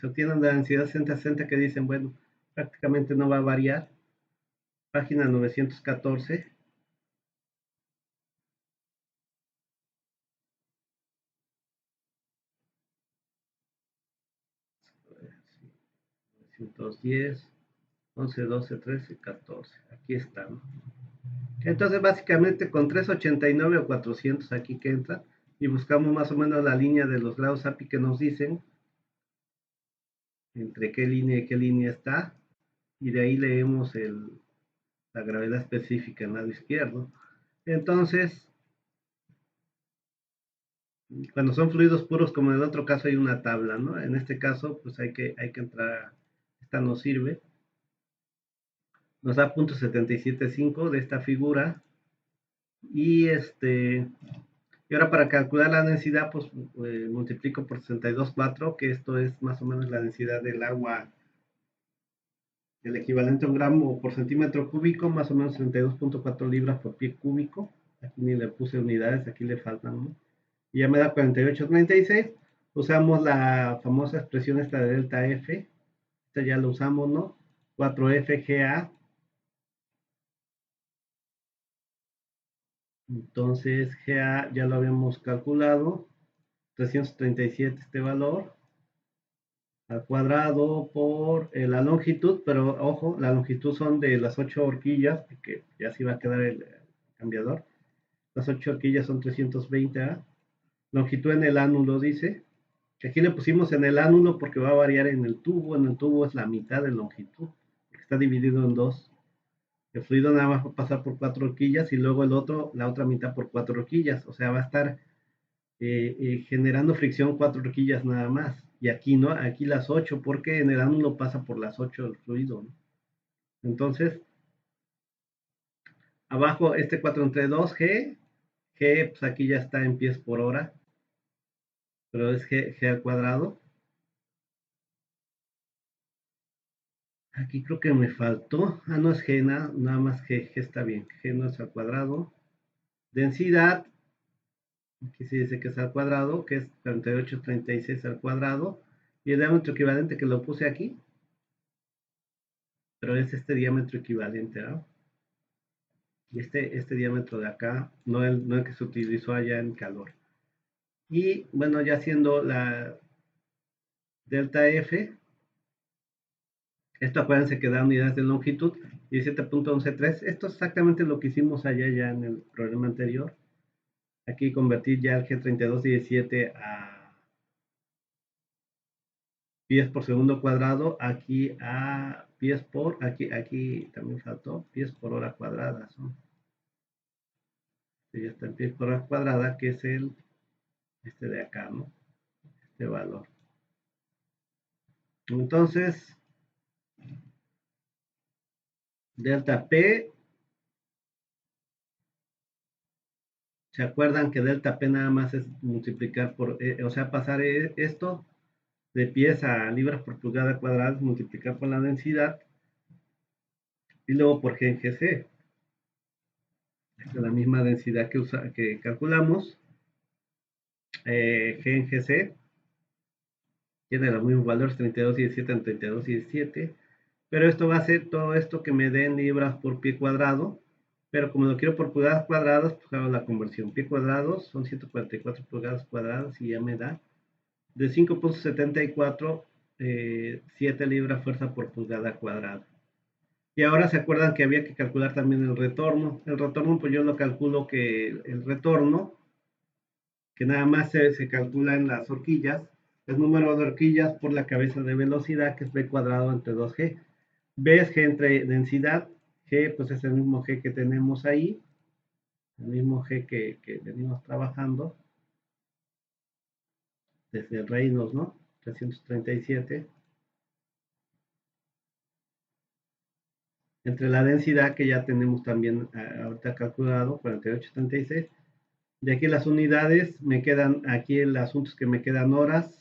se obtienen la densidad 60-60 que dicen, bueno, prácticamente no va a variar. Página 914. Sí, 910, 11, 12, 13, 14. Aquí está, ¿no? Entonces, básicamente con 389 o 400 aquí que entra, y buscamos más o menos la línea de los grados API que nos dicen, entre qué línea y qué línea está, y de ahí leemos la gravedad específica en el lado izquierdo. Entonces, cuando son fluidos puros, como en el otro caso, hay una tabla, ¿no? En este caso, pues hay que entrar, esta nos sirve, nos da .775 de esta figura, y y ahora para calcular la densidad, pues multiplico por 62,4, que esto es más o menos la densidad del agua, el equivalente a un gramo por centímetro cúbico, más o menos 32,4 libras por pie cúbico. Aquí ni le puse unidades, aquí le faltan, ¿no? Y ya me da 48,36. Usamos la famosa expresión esta de delta F. Esta ya lo usamos, ¿no? 4FGA. Entonces, GA ya lo habíamos calculado. 337 este valor al cuadrado por la longitud, pero ojo, la longitud son de las 8 horquillas, porque ya se va a quedar el cambiador. Las 8 horquillas son 320 A. Longitud en el ánulo dice. Que aquí le pusimos en el ánulo porque va a variar en el tubo. En el tubo es la mitad de longitud, porque está dividido en dos. El fluido nada más va a pasar por 4 horquillas y luego la otra mitad por 4 horquillas. O sea, va a estar generando fricción 4 horquillas nada más. Y aquí no, aquí las 8, porque en el ánulo pasa por las 8 el fluido, ¿no? Entonces, abajo este 4 entre 2 G, pues aquí ya está en pies por hora, pero es G al cuadrado. Aquí creo que me faltó. Ah, no es G, nada más G está bien. G no es al cuadrado. Densidad, aquí se dice que es al cuadrado, que es 38,36 al cuadrado. Y el diámetro equivalente que lo puse aquí, pero es este diámetro equivalente, ¿no? Y este diámetro de acá, no el que se utilizó allá en calor. Y bueno, ya haciendo la delta F, esto acuérdense que da unidades de longitud, 17.11.3. Esto es exactamente lo que hicimos allá ya en el programa anterior. Aquí convertir ya el G3217 a pies por segundo cuadrado, aquí a pies por, aquí también faltó, pies por hora cuadrada, ¿no? Ya está en pies por hora cuadrada, que es este de acá, ¿no? Este valor. Entonces, delta P, ¿se acuerdan que delta P nada más es multiplicar por, o sea, pasar esto de pies a libras por pulgada cuadrada, multiplicar por la densidad, y luego por G en GC? Es la misma densidad que calculamos, G en GC, tiene los mismos valores 32.17 en 32.17, pero esto va a ser todo esto que me den libras por pie cuadrado, pero como lo quiero por pulgadas cuadradas, pues hago la conversión. Pie cuadrado son 144 pulgadas cuadradas y ya me da de 5.74 7 libras fuerza por pulgada cuadrada. Y ahora se acuerdan que había que calcular también el retorno. El retorno, pues yo lo calculo que el retorno, que nada más se calcula en las horquillas, el número de horquillas por la cabeza de velocidad, que es b cuadrado entre 2g. B es g entre densidad, g pues es el mismo g que tenemos ahí, el mismo g que venimos trabajando desde el Reynolds, ¿no? 337, entre la densidad que ya tenemos también ahorita calculado, 48.36. De aquí las unidades, me quedan, aquí el asunto es que me quedan horas,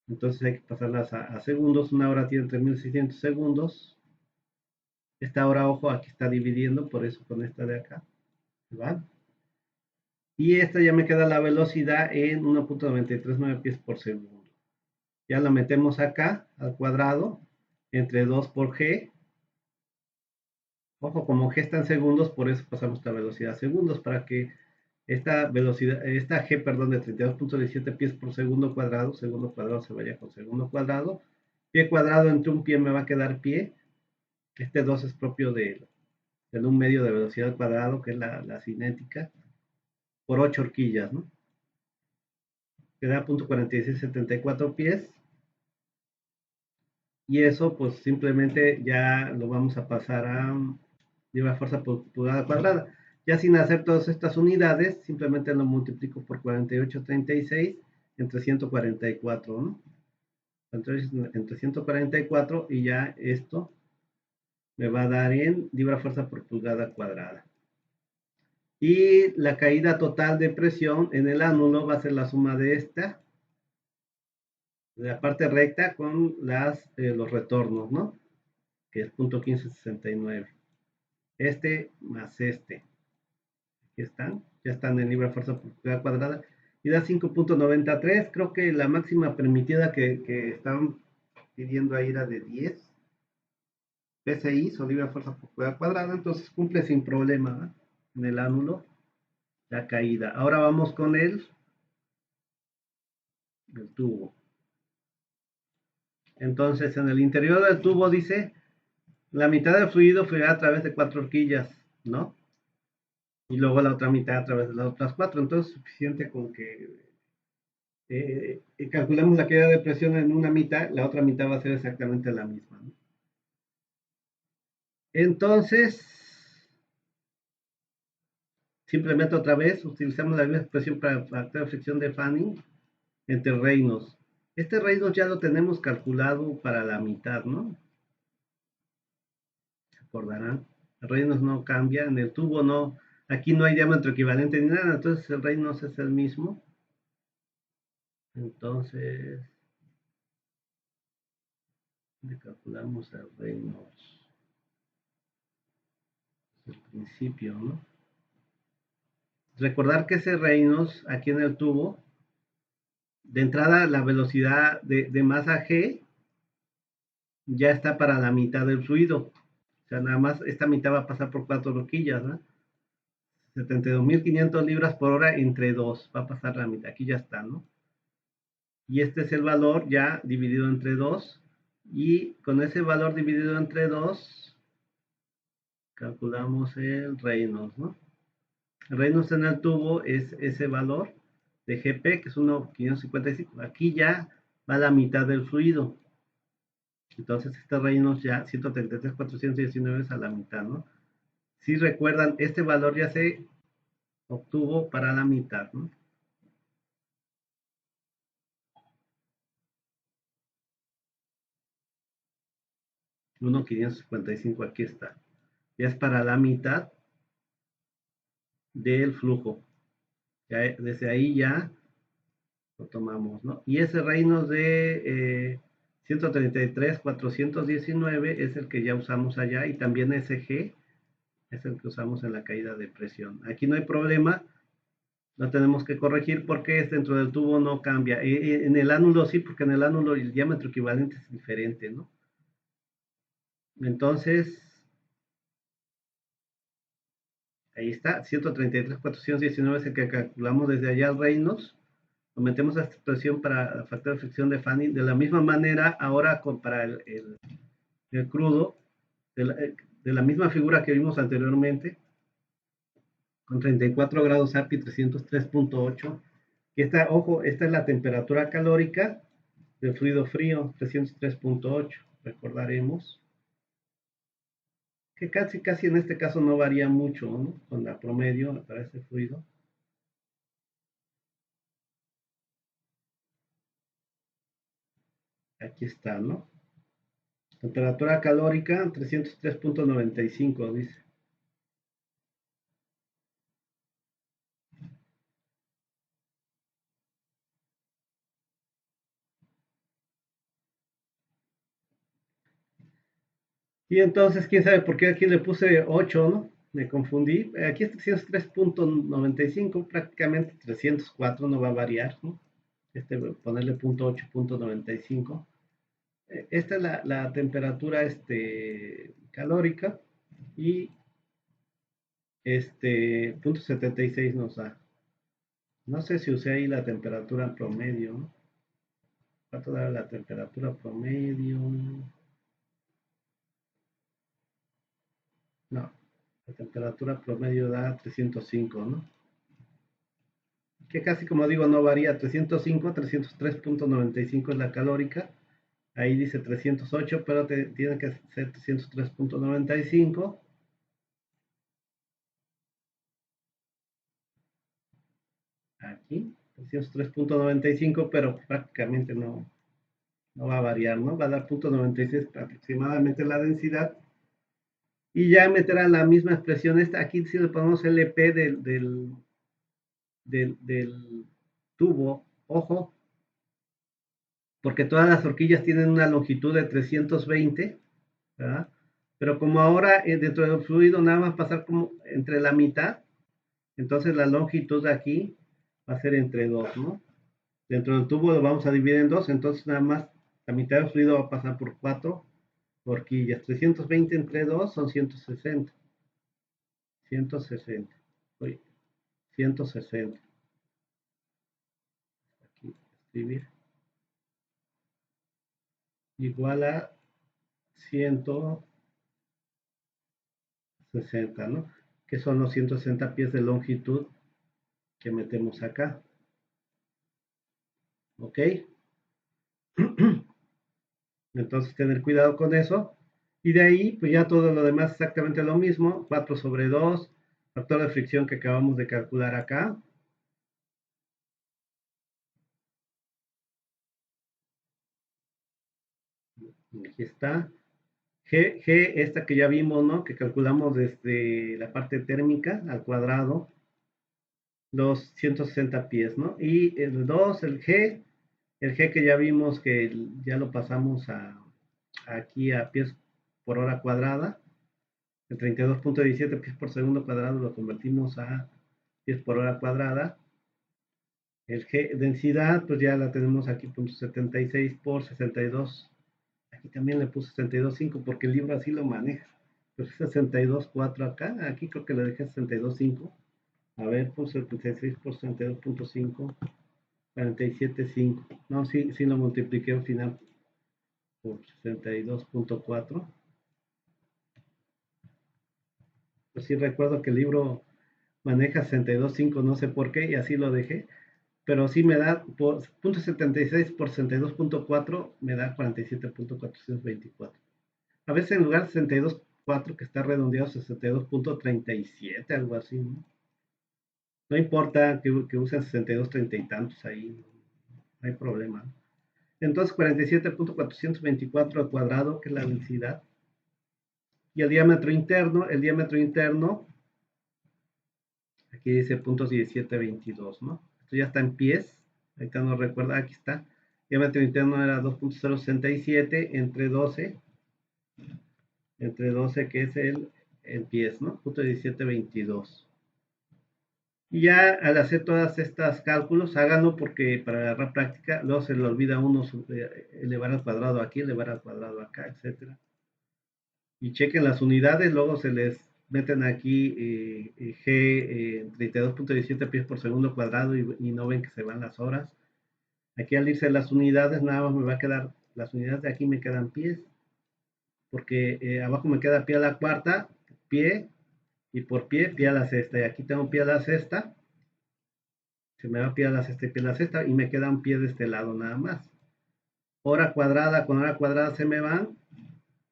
entonces hay que pasarlas a segundos. Una hora tiene 3.600 segundos. Esta hora, ojo, aquí está dividiendo, por eso con esta de acá, ¿vale? Y esta ya me queda la velocidad en 1.939 pies por segundo. Ya la metemos acá, al cuadrado, entre 2 por g. Ojo, como g está en segundos, por eso pasamos esta velocidad a segundos, para que esta velocidad, esta g, perdón, de 32.17 pies por segundo cuadrado se vaya con segundo cuadrado. Pie cuadrado entre un pie me va a quedar pie. Este 2 es propio del 1 medio de velocidad al cuadrado, que es la cinética, por 8 horquillas, ¿no? Queda .4674 pies. Y eso, pues simplemente ya lo vamos a pasar a libra fuerza por pulgada cuadrada. Ya sin hacer todas estas unidades, simplemente lo multiplico por 48.36 entre 144, ¿no? Entonces, entre 144 y ya esto me va a dar en libra fuerza por pulgada cuadrada. Y la caída total de presión en el ánulo va a ser la suma de esta, de la parte recta, con los retornos, ¿no? Que es .1569. Este más este. Aquí están. Ya están en libra fuerza por pulgada cuadrada. Y da 5.93. Creo que la máxima permitida que están pidiendo ahí era de 10 PSI, o libra fuerza por pulgada cuadrada. Entonces cumple sin problema, ¿no? En el ánulo la caída. Ahora vamos con el tubo. Entonces en el interior del tubo dice la mitad del fluido fluirá a través de 4 horquillas, ¿no? Y luego la otra mitad a través de las otras 4. Entonces, suficiente con que calculemos la caída de presión en una mitad, la otra mitad va a ser exactamente la misma, ¿no? Entonces, simplemente otra vez utilizamos la misma expresión para factor de fricción de Fanning entre Reynolds. Este Reynolds ya lo tenemos calculado para la mitad, ¿no? ¿Se acordarán? El Reynolds no cambia, en el tubo no, aquí no hay diámetro equivalente ni nada, entonces el Reynolds es el mismo. Entonces, le calculamos el Reynolds, el principio, ¿no? Recordar que ese Reynolds aquí en el tubo, de entrada la velocidad de masa G ya está para la mitad del fluido. O sea, nada más esta mitad va a pasar por 4 horquillas, ¿no? 72.500 libras por hora entre 2. Va a pasar la mitad. Aquí ya está, ¿no? Y este es el valor ya dividido entre 2. Y con ese valor dividido entre 2, calculamos el Reynolds, ¿no? El Reynolds en el tubo es ese valor de GP, que es 1,555. Aquí ya va la mitad del fluido. Entonces este Reynolds ya 133,419 es a la mitad, ¿no? Si recuerdan, este valor ya se obtuvo para la mitad, ¿no? 1,555, aquí está. Ya es para la mitad del flujo. Ya, desde ahí ya lo tomamos, ¿no? Y ese Reynolds de 133,419 es el que ya usamos allá, y también ese G es el que usamos en la caída de presión. Aquí no hay problema, no tenemos que corregir porque dentro del tubo no cambia. En el ánulo sí, porque en el ánulo el diámetro equivalente es diferente, ¿no? Entonces, ahí está, 133,419 es el que calculamos desde allá al Reynolds. Lo metemos a esta expresión para factor de fricción de Fanning. De la misma manera, ahora para el crudo, de la misma figura que vimos anteriormente, con 34 grados API 303,8. Ojo, esta es la temperatura calórica del fluido frío, 303,8. Recordaremos que casi en este caso no varía mucho, ¿no? Con la promedio para este fluido. Aquí está, ¿no? Temperatura calórica 303,95, dice. Y entonces, quién sabe por qué aquí le puse 8, ¿no? Me confundí. Aquí es 303,95, prácticamente 304, no va a variar, ¿no? Ponerle punto 8, punto 95. Esta es la temperatura calórica, y punto 76 nos da. No sé si usé ahí la temperatura promedio, ¿no? ¿Cuánto da la temperatura promedio? No, la temperatura promedio da 305, ¿no? Que casi, como digo, no varía. 305, 303,95 es la calórica. Ahí dice 308, pero tiene que ser 303,95. Aquí, 303,95, pero prácticamente no va a variar, ¿no? Va a dar 0,96 aproximadamente la densidad. Y ya meterá la misma expresión esta. Aquí si le ponemos LP del tubo, ojo, porque todas las horquillas tienen una longitud de 320, ¿verdad? Pero como ahora dentro del fluido nada más pasar como entre la mitad, entonces la longitud de aquí va a ser entre 2, ¿no? Dentro del tubo lo vamos a dividir en 2, entonces nada más la mitad del fluido va a pasar por 4 horquillas. 320 entre 2 son 160. 160. Oye, 160. Aquí, escribir. Igual a 160, ¿no? Que son los 160 pies de longitud que metemos acá. ¿Ok? Entonces tener cuidado con eso. Y de ahí, pues ya todo lo demás exactamente lo mismo. 4/2, factor de fricción que acabamos de calcular acá. Aquí está. Esta que ya vimos, ¿no? Que calculamos desde la parte térmica al cuadrado, los 160 pies, ¿no? Y el 2, el G que ya vimos que ya lo pasamos aquí a pies por hora cuadrada. El 32,17 pies por segundo cuadrado lo convertimos a pies por hora cuadrada. El G densidad, pues ya la tenemos aquí, 0,76 por 62. Aquí también le puse 62,5 porque el libro así lo maneja. Pues 62,4 acá. Aquí creo que le dejé 62,5. A ver, puse 76 por 62,5. 47,5. No, sí lo multipliqué al final por 62,4. Pues sí recuerdo que el libro maneja 62.5, no sé por qué, y así lo dejé. Pero sí me da, por 0.76 por 62.4 me da 47.424. A veces en lugar de 62.4 que está redondeado 62.37, algo así, ¿no? No importa que usen 62.30 y tantos ahí, no hay problema. Entonces 47.424 al cuadrado, que es la densidad. Y el diámetro interno, aquí dice 0.1722, ¿no? Esto ya está en pies, ahorita no recuerda, aquí está. El diámetro interno era 2.067 entre 12 que es el pies, ¿no? 0.1722. Y ya al hacer todas estas cálculos, háganlo porque para agarrar práctica, luego se le olvida a uno elevar al cuadrado aquí, elevar al cuadrado acá, etcétera. Y chequen las unidades, luego se les meten aquí G 32.17 pies por segundo cuadrado y no ven que se van las horas. Aquí al irse las unidades, nada más me va a quedar, las unidades de aquí me quedan pies, porque abajo me queda pie a la cuarta, pie, y por pie a la sexta. Y aquí tengo pie a la sexta, se me va pie a la sexta y pie a la sexta, y me queda un pie de este lado nada más. Hora cuadrada con hora cuadrada se me van,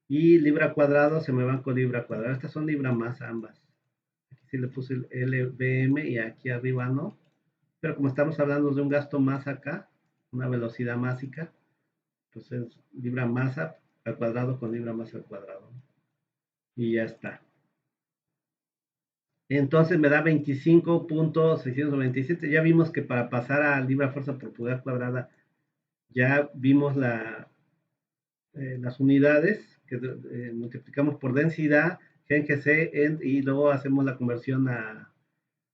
y libra cuadrado se me van con libra cuadrada. Estas son libra más ambas. Aquí sí le puse el LBM y aquí arriba no. Pero como estamos hablando de un gasto más acá, una velocidad másica, pues es libra masa al cuadrado con libra masa al cuadrado. Y ya está. Entonces me da 25.627. Ya vimos que para pasar a libra fuerza por pulgada cuadrada, ya vimos las unidades que multiplicamos por densidad, G en GC, y luego hacemos la conversión a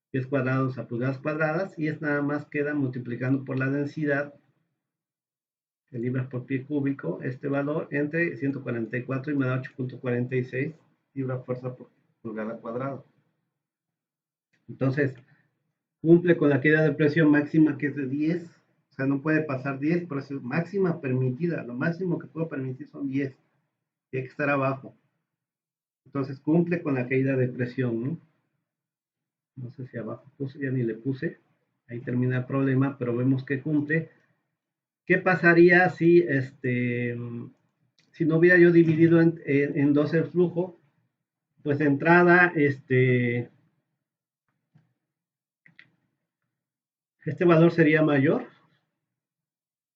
pies cuadrados a pulgadas cuadradas, y es nada más queda multiplicando por la densidad de libras por pie cúbico, este valor entre 144 y me da 8.46 libras fuerza por pulgada cuadrada. Entonces, cumple con la caída de presión máxima que es de 10, o sea, no puede pasar 10, por eso es máxima permitida, lo máximo que puedo permitir son 10, tiene que estar abajo. Entonces cumple con la caída de presión, ¿no? No sé si abajo puse, ya ni le puse, ahí termina el problema, pero vemos que cumple. ¿Qué pasaría si no hubiera yo dividido en dos el flujo? Pues de entrada, este valor sería mayor,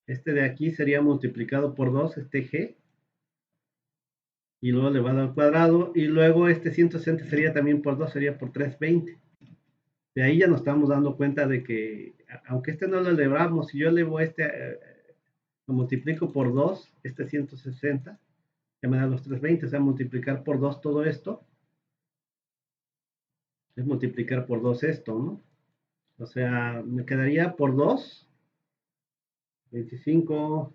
este de aquí sería multiplicado por 2, este G, y luego elevado al cuadrado, y luego este 160 sería también por 2, sería por 320. De ahí ya nos estamos dando cuenta de que, aunque este no lo elevamos, si yo elevo lo multiplico por 2, este 160, ya me da los 320, o sea, multiplicar por 2 todo esto, es multiplicar por 2 esto, ¿no? O sea, me quedaría por 2, 25,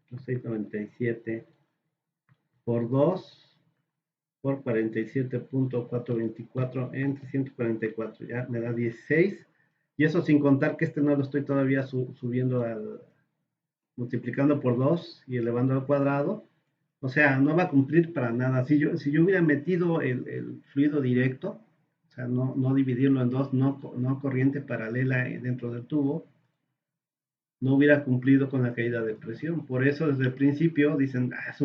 697, por 2, por 47.424 entre 144, ya me da 16, y eso sin contar que este no lo estoy todavía subiendo multiplicando por 2 y elevando al cuadrado, o sea, no va a cumplir para nada. Si yo hubiera metido el fluido directo, o sea, no dividirlo en dos, no corriente paralela dentro del tubo, no hubiera cumplido con la caída de presión. Por eso desde el principio dicen, es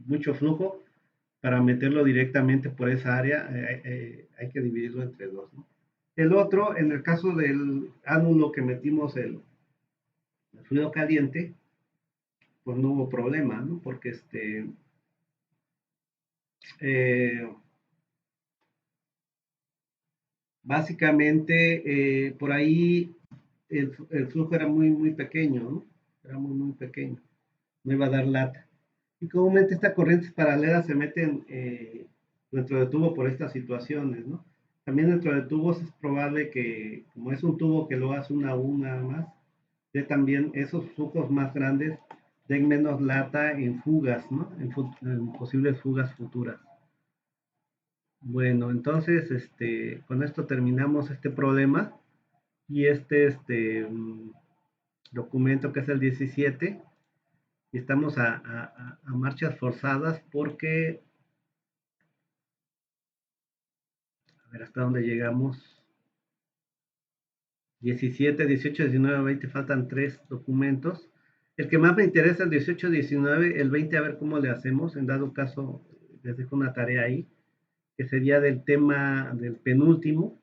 mucho flujo, para meterlo directamente por esa área hay que dividirlo entre dos, ¿no? El otro, en el caso del ánulo que metimos el fluido caliente, pues no hubo problema, ¿no? Porque eh, básicamente por ahí el flujo era muy, muy pequeño, ¿no? Era muy, muy pequeño, no iba a dar lata. Y comúnmente estas corrientes paralelas se meten dentro del tubo por estas situaciones, ¿no? También dentro de tubos es probable que, como es un tubo que lo hace una a una más, de también esos flujos más grandes den menos lata en fugas, ¿no? En posibles fugas futuras. Bueno, entonces, con esto terminamos este problema y documento que es el 17, y estamos a marchas forzadas porque ver hasta dónde llegamos. 17, 18, 19, 20, faltan 3 documentos. El que más me interesa es el 18, 19, el 20 a ver cómo le hacemos. En dado caso, les dejo una tarea ahí, que sería del tema del penúltimo.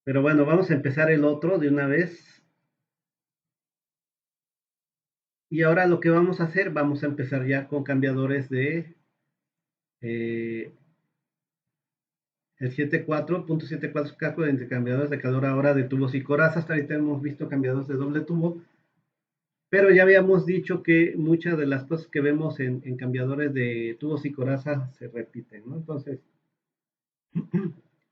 Pero bueno, vamos a empezar el otro de una vez. Y ahora lo que vamos a hacer, vamos a empezar ya con cambiadores de eh, el 7.4, cálculo de intercambiadores de calor ahora de tubos y corazas. Hasta ahorita hemos visto cambiadores de doble tubo, pero ya habíamos dicho que muchas de las cosas que vemos en cambiadores de tubos y corazas se repiten, ¿no? Entonces,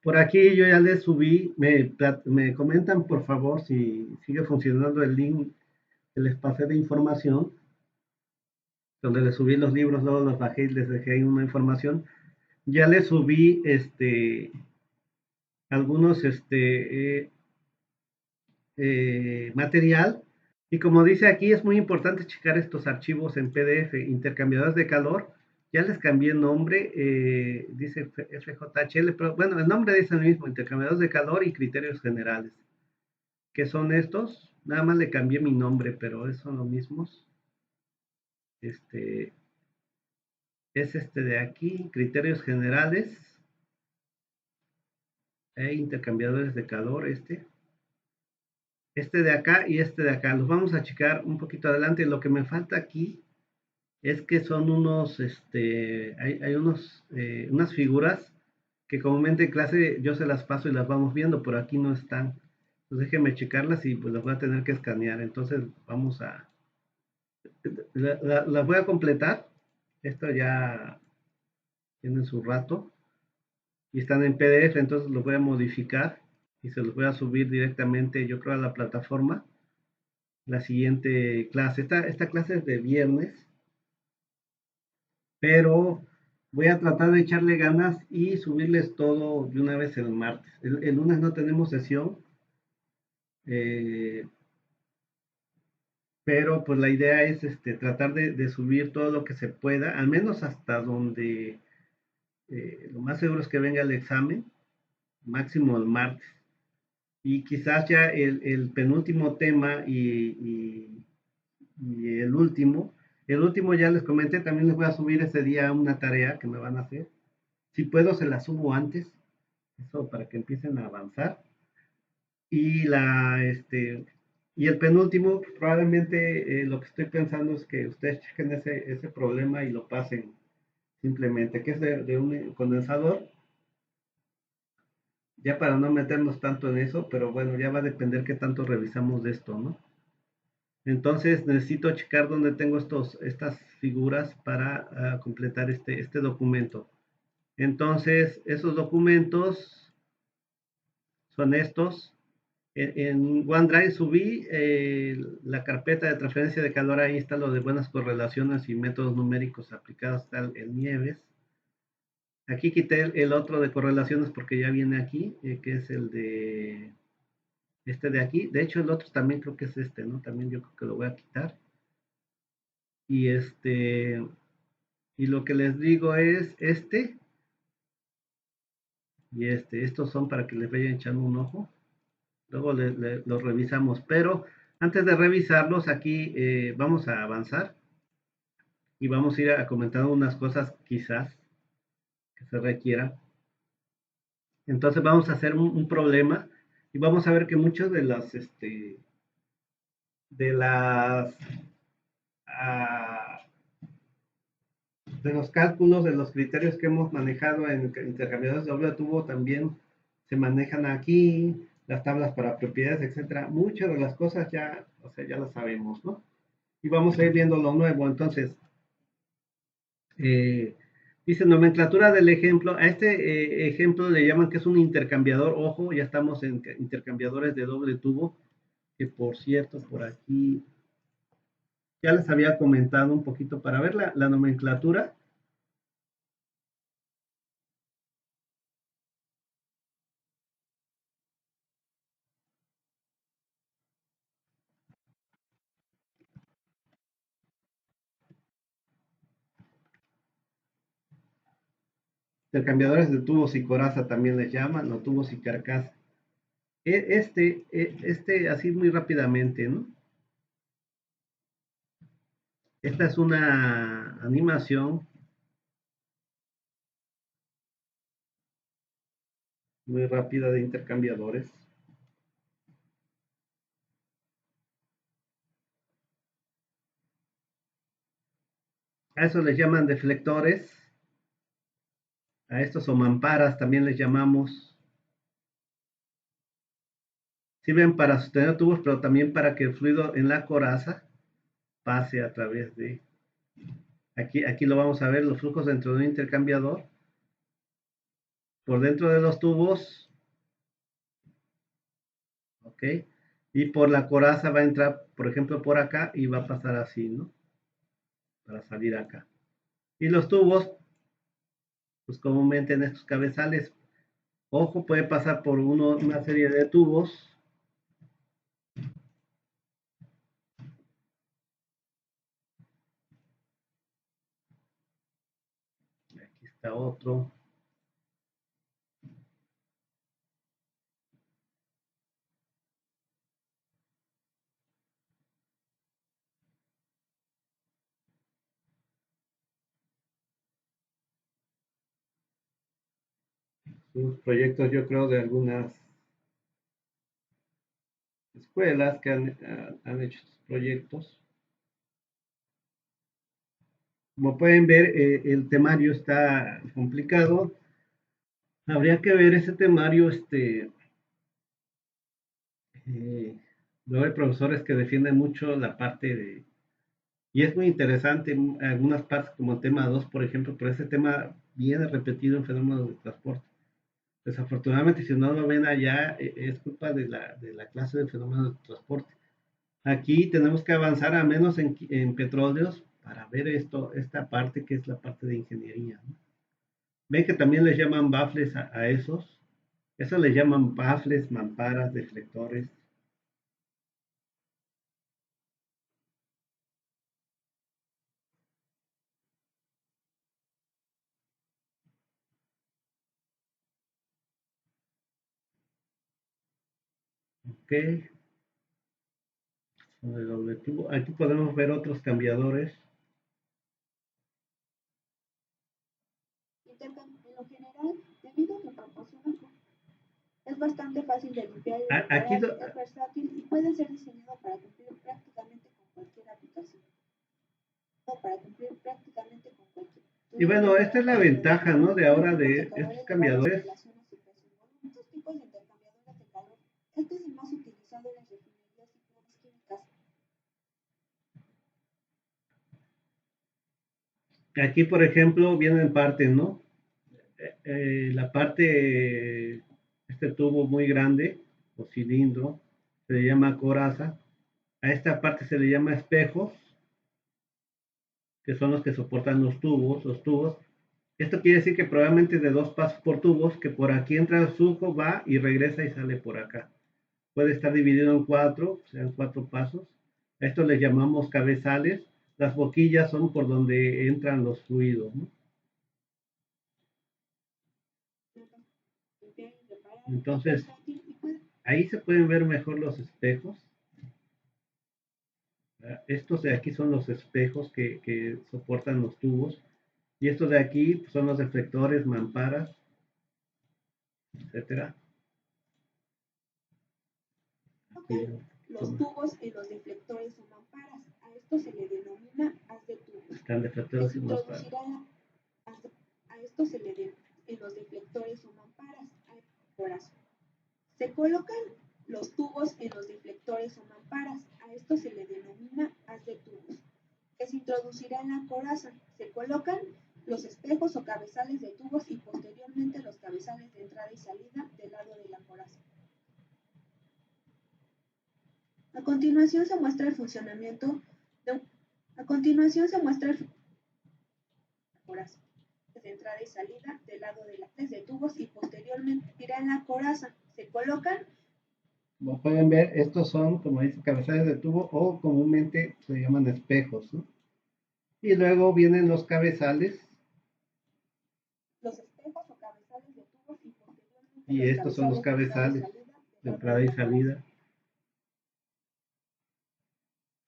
por aquí yo ya les subí, me comentan por favor si sigue funcionando el link que les pasé de información, donde les subí los libros, luego los bajé y les dejé ahí una información. Ya les subí algunos material. Y como dice aquí, es muy importante checar estos archivos en PDF, intercambiadores de calor. Ya les cambié el nombre, dice FJHL, pero bueno, el nombre es el mismo, intercambiadores de calor y criterios generales. ¿Qué son estos? Nada más le cambié mi nombre, pero son los mismos. Este, es este de aquí, criterios generales e intercambiadores de calor, este de acá y este de acá. Los vamos a checar un poquito adelante. Lo que me falta aquí es que son hay unas figuras que comúnmente en clase yo se las paso y las vamos viendo, pero aquí no están. Entonces déjenme checarlas y pues las voy a tener que escanear. Entonces las voy a completar. Esto ya tiene su rato y están en PDF, entonces los voy a modificar y se los voy a subir directamente, yo creo, a la plataforma. La siguiente clase, esta clase es de viernes, pero voy a tratar de echarle ganas y subirles todo de una vez el martes. El lunes no tenemos sesión, eh, pero pues la idea es tratar de subir todo lo que se pueda, al menos hasta donde lo más seguro es que venga el examen, máximo el martes. Y quizás ya el penúltimo tema y el último ya les comenté, también les voy a subir ese día una tarea que me van a hacer. Si puedo, se la subo antes, eso para que empiecen a avanzar. Y y el penúltimo, probablemente lo que estoy pensando es que ustedes chequen ese problema y lo pasen simplemente, que es de un condensador, ya para no meternos tanto en eso, pero bueno, ya va a depender qué tanto revisamos de esto, ¿no? Entonces necesito checar dónde tengo estas figuras para completar este documento. Entonces, esos documentos son estos. En OneDrive subí la carpeta de transferencia de calor, ahí está lo de buenas correlaciones y métodos numéricos aplicados, tal el Nieves. Aquí quité el otro de correlaciones porque ya viene aquí, que es el de este de aquí. De hecho, el otro también creo que es este, ¿no? También yo creo que lo voy a quitar. Y y lo que les digo es y estos son para que les vayan echando un ojo. Luego los revisamos, pero antes de revisarlos, aquí vamos a avanzar y vamos a ir a comentar unas cosas quizás que se requieran. Entonces vamos a hacer un problema y vamos a ver que muchos de las ah, de los cálculos, de los criterios que hemos manejado en intercambiadores de doble tubo también se manejan aquí, las tablas para propiedades, etcétera. Muchas de las cosas ya, o sea, ya las sabemos, ¿no? Y vamos a ir viendo lo nuevo. Entonces, eh, dice nomenclatura del ejemplo. A este ejemplo le llaman que es un intercambiador. Ojo, ya estamos en intercambiadores de doble tubo, que por cierto, por aquí ya les había comentado un poquito para ver la nomenclatura. Intercambiadores de tubos y coraza también les llaman, o tubos y carcasa. Así muy rápidamente, ¿no? Esta es una animación muy rápida de intercambiadores. A eso les llaman deflectores. A estos o mamparas también les llamamos. Sirven para sostener tubos, pero también para que el fluido en la coraza pase a través de... Aquí lo vamos a ver, los flujos dentro de un intercambiador. Por dentro de los tubos, ¿ok? Y por la coraza va a entrar, por ejemplo, por acá y va a pasar así, ¿no? Para salir acá. Y los tubos, pues comúnmente en estos cabezales, ojo, puede pasar por una serie de tubos. Aquí está otro. Sus proyectos, yo creo, de algunas escuelas que han hecho estos proyectos. Como pueden ver, el temario está complicado. Habría que ver ese temario, luego hay profesores que defienden mucho la parte de, y es muy interesante, algunas partes como el tema 2, por ejemplo, pero ese tema viene repetido en fenómenos de transporte. Desafortunadamente, si no lo ven allá, es culpa de la clase de fenómenos de transporte. Aquí tenemos que avanzar a menos en petróleos para ver esta parte que es la parte de ingeniería, ¿no? Ven que también les llaman baffles a esos. Eso les llaman baffles, mamparas, deflectores. Ok, de doble tubo. Aquí podemos ver otros cambiadores. En lo general, debido a que proporciona es bastante fácil de limpiar y Aquí, reparar, es versátil y puede ser diseñado para cumplir prácticamente con cualquier aplicación. Para cumplir prácticamente con cualquier. y bueno, esta es la ventaja, ¿no? De ahora de estos cambiadores. Muchos tipos de intercambiadores de calor. Este es el más utilizado en las refinerías y plantas químicas. Aquí, por ejemplo, vienen partes, ¿no? La parte, este tubo muy grande o cilindro, se le llama coraza. A esta parte se le llama espejos, que son los que soportan los tubos. Esto quiere decir que probablemente es de dos pasos por tubos, que por aquí entra el flujo, va y regresa y sale por acá. Puede estar dividido en cuatro, sean cuatro pasos. A esto le llamamos cabezales. Las boquillas son por donde entran los fluidos, ¿no? Entonces, ahí se pueden ver mejor los espejos. Estos de aquí son los espejos que soportan los tubos. Y estos de aquí pues, son los deflectores, mamparas, etcétera. Los tubos y los deflectores o mamparas. A esto se le denomina haz de tubos. Están deflectores y mamparas. A esto se le denomina en los deflectores o mamparas. Corazón. Se colocan los tubos en los deflectores o mamparas. A esto se le denomina haz de tubos, que se introducirá en la coraza. Se colocan los espejos o cabezales de tubos y posteriormente los cabezales de entrada y salida del lado de la coraza. A continuación se muestra el funcionamiento de coraza de entrada y salida del lado de las de tubos y posteriormente irá en la coraza. Se colocan. Como pueden ver, estos son, como dice, cabezales de tubo o comúnmente se llaman espejos, ¿no? Y luego vienen los cabezales. Los espejos Y estos son los cabezales de entrada y salida.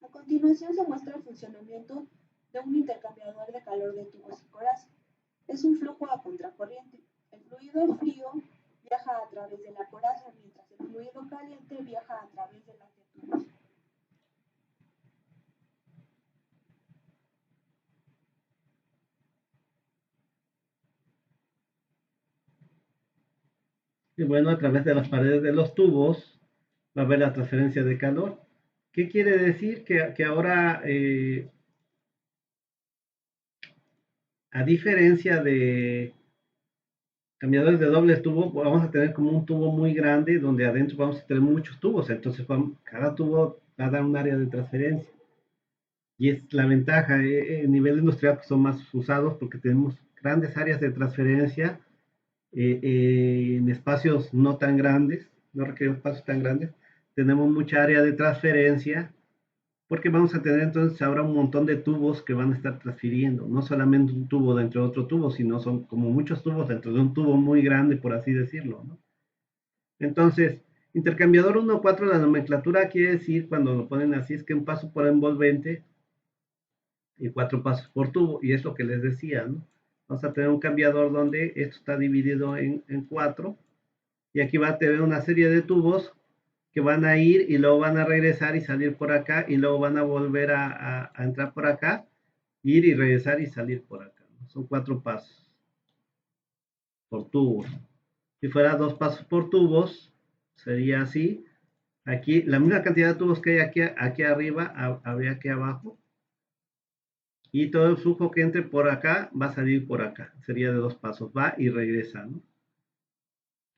A continuación se muestra el funcionamiento de un intercambiador de calor de tubos y coraza. Es un flujo a contracorriente. El fluido frío viaja a través de la coraza, mientras el fluido caliente viaja a través de las de tubos. Y bueno, a través de las paredes de los tubos va a haber la transferencia de calor. ¿Qué quiere decir? Que ahora, a diferencia de cambiadores de doble tubo, vamos a tener como un tubo muy grande donde adentro vamos a tener muchos tubos. Entonces, cada tubo va a dar un área de transferencia. Y es la ventaja. A nivel industrial pues, son más usados porque tenemos grandes áreas de transferencia en espacios no tan grandes, no requerimos espacios tan grandes, tenemos mucha área de transferencia, porque vamos a tener entonces ahora un montón de tubos que van a estar transfiriendo, no solamente un tubo dentro de otro tubo, sino son como muchos tubos dentro de un tubo muy grande, por así decirlo, ¿no? Entonces, intercambiador 1.4, la nomenclatura quiere decir, cuando lo ponen así, es que un paso por envolvente y 4 pasos por tubo, y es lo que les decía, ¿no? Vamos a tener un cambiador donde esto está dividido en 4, y aquí va a tener una serie de tubos que van a ir y luego van a regresar y salir por acá, y luego van a volver a entrar por acá, ir y regresar y salir por acá, ¿no? Son 4 pasos por tubos. Si fuera 2 pasos por tubos, sería así. Aquí, la misma cantidad de tubos que hay aquí arriba, habría aquí abajo. Y todo el flujo que entre por acá va a salir por acá. Sería de 2 pasos. Va y regresa, ¿no?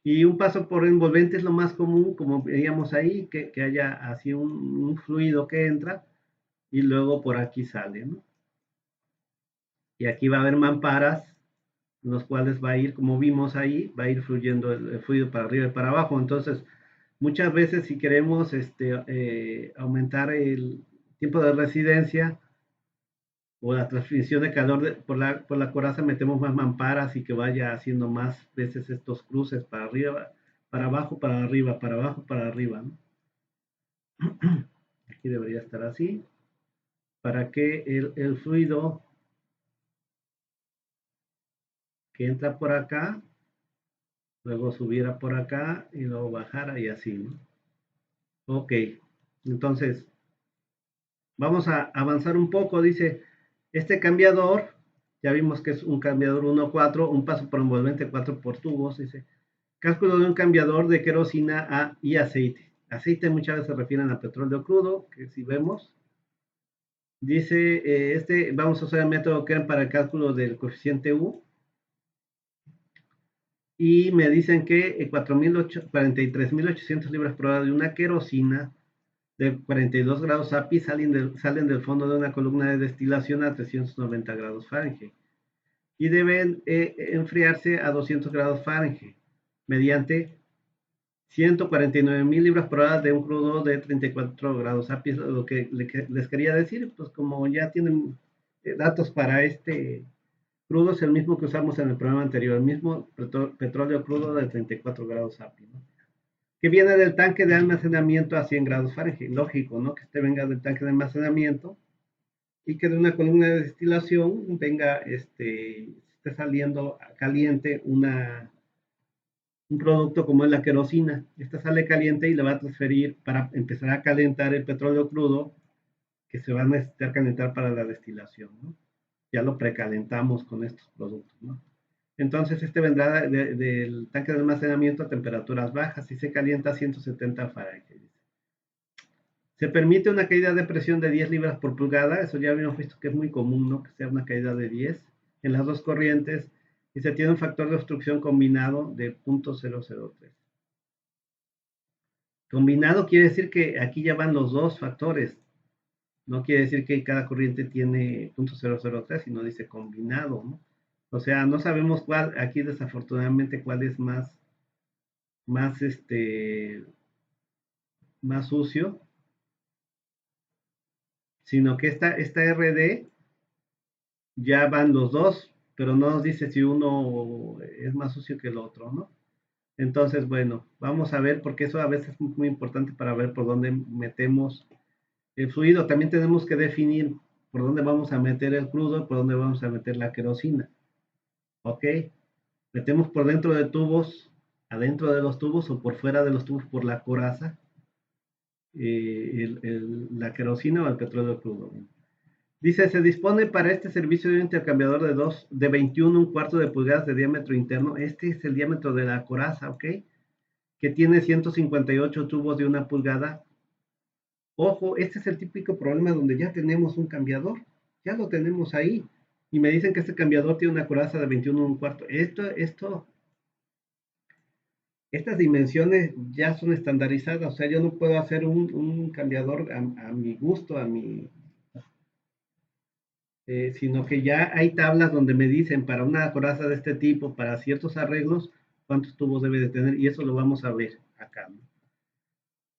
Y un paso por envolvente es lo más común, como veíamos ahí, que haya así un fluido que entra y luego por aquí sale, ¿no? Y aquí va a haber mamparas, en los cuales va a ir, como vimos ahí, va a ir fluyendo el fluido para arriba y para abajo. Entonces, muchas veces si queremos aumentar el tiempo de residencia o la transmisión de calor por la coraza, metemos más mamparas y que vaya haciendo más veces estos cruces para arriba, para abajo, para arriba, para abajo, para arriba, ¿no? Aquí debería estar así, para que el fluido que entra por acá, luego subiera por acá y luego bajara y así, ¿no? Ok, entonces vamos a avanzar un poco. Dice, este cambiador, ya vimos que es un cambiador 1.4, un paso por envolvente 4 por tubos. Dice, cálculo de un cambiador de querosina y aceite. Aceite muchas veces se refieren a petróleo crudo, que si vemos. Dice, vamos a usar el método Kern para el cálculo del coeficiente U. Y me dicen que 43.800 libras por hora de una querosina de 42 grados API salen del fondo de una columna de destilación a 390 grados Fahrenheit y deben enfriarse a 200 grados Fahrenheit mediante 149.000 libras por hora de un crudo de 34 grados API. Es lo que les quería decir, pues como ya tienen datos para este crudo, es el mismo que usamos en el programa anterior, el mismo petróleo crudo de 34 grados API, ¿no? Que viene del tanque de almacenamiento a 100 grados Fahrenheit. Lógico, ¿no? Que este venga del tanque de almacenamiento y que de una columna de destilación venga, esté saliendo caliente un producto como es la querosina. Esta sale caliente y le va a transferir para empezar a calentar el petróleo crudo que se va a necesitar calentar para la destilación, ¿no? Ya lo precalentamos con estos productos, ¿no? Entonces este vendrá del tanque de almacenamiento a temperaturas bajas y se calienta a 170 Fahrenheit. Se permite una caída de presión de 10 libras por pulgada, eso ya habíamos visto que es muy común, ¿no? Que sea una caída de 10 en las dos corrientes, y se tiene un factor de obstrucción combinado de 0.003. Combinado quiere decir que aquí ya van los dos factores, no quiere decir que cada corriente tiene 0.003, sino dice combinado, ¿no? O sea, no sabemos cuál, aquí desafortunadamente cuál es más, más sucio, sino que esta RD ya van los dos, pero no nos dice si uno es más sucio que el otro, ¿no? Entonces, bueno, vamos a ver, porque eso a veces es muy importante para ver por dónde metemos el fluido. También tenemos que definir por dónde vamos a meter el crudo, por dónde vamos a meter la querosina. ¿Ok? Metemos por dentro de tubos, adentro de los tubos o por fuera de los tubos por la coraza, la querosina o el petróleo crudo. Dice, se dispone para este servicio de un intercambiador de 21 un cuarto de pulgadas de diámetro interno. Este es el diámetro de la coraza, ¿ok? Que tiene 158 tubos de 1 pulgada. Ojo, este es el típico problema donde ya tenemos un cambiador. Ya lo tenemos ahí. Y me dicen que este cambiador tiene una coraza de 21 un cuarto. Estas dimensiones ya son estandarizadas. O sea, yo no puedo hacer un cambiador a mi gusto, sino que ya hay tablas donde me dicen para una coraza de este tipo, para ciertos arreglos, cuántos tubos debe de tener, y eso lo vamos a ver acá, ¿no?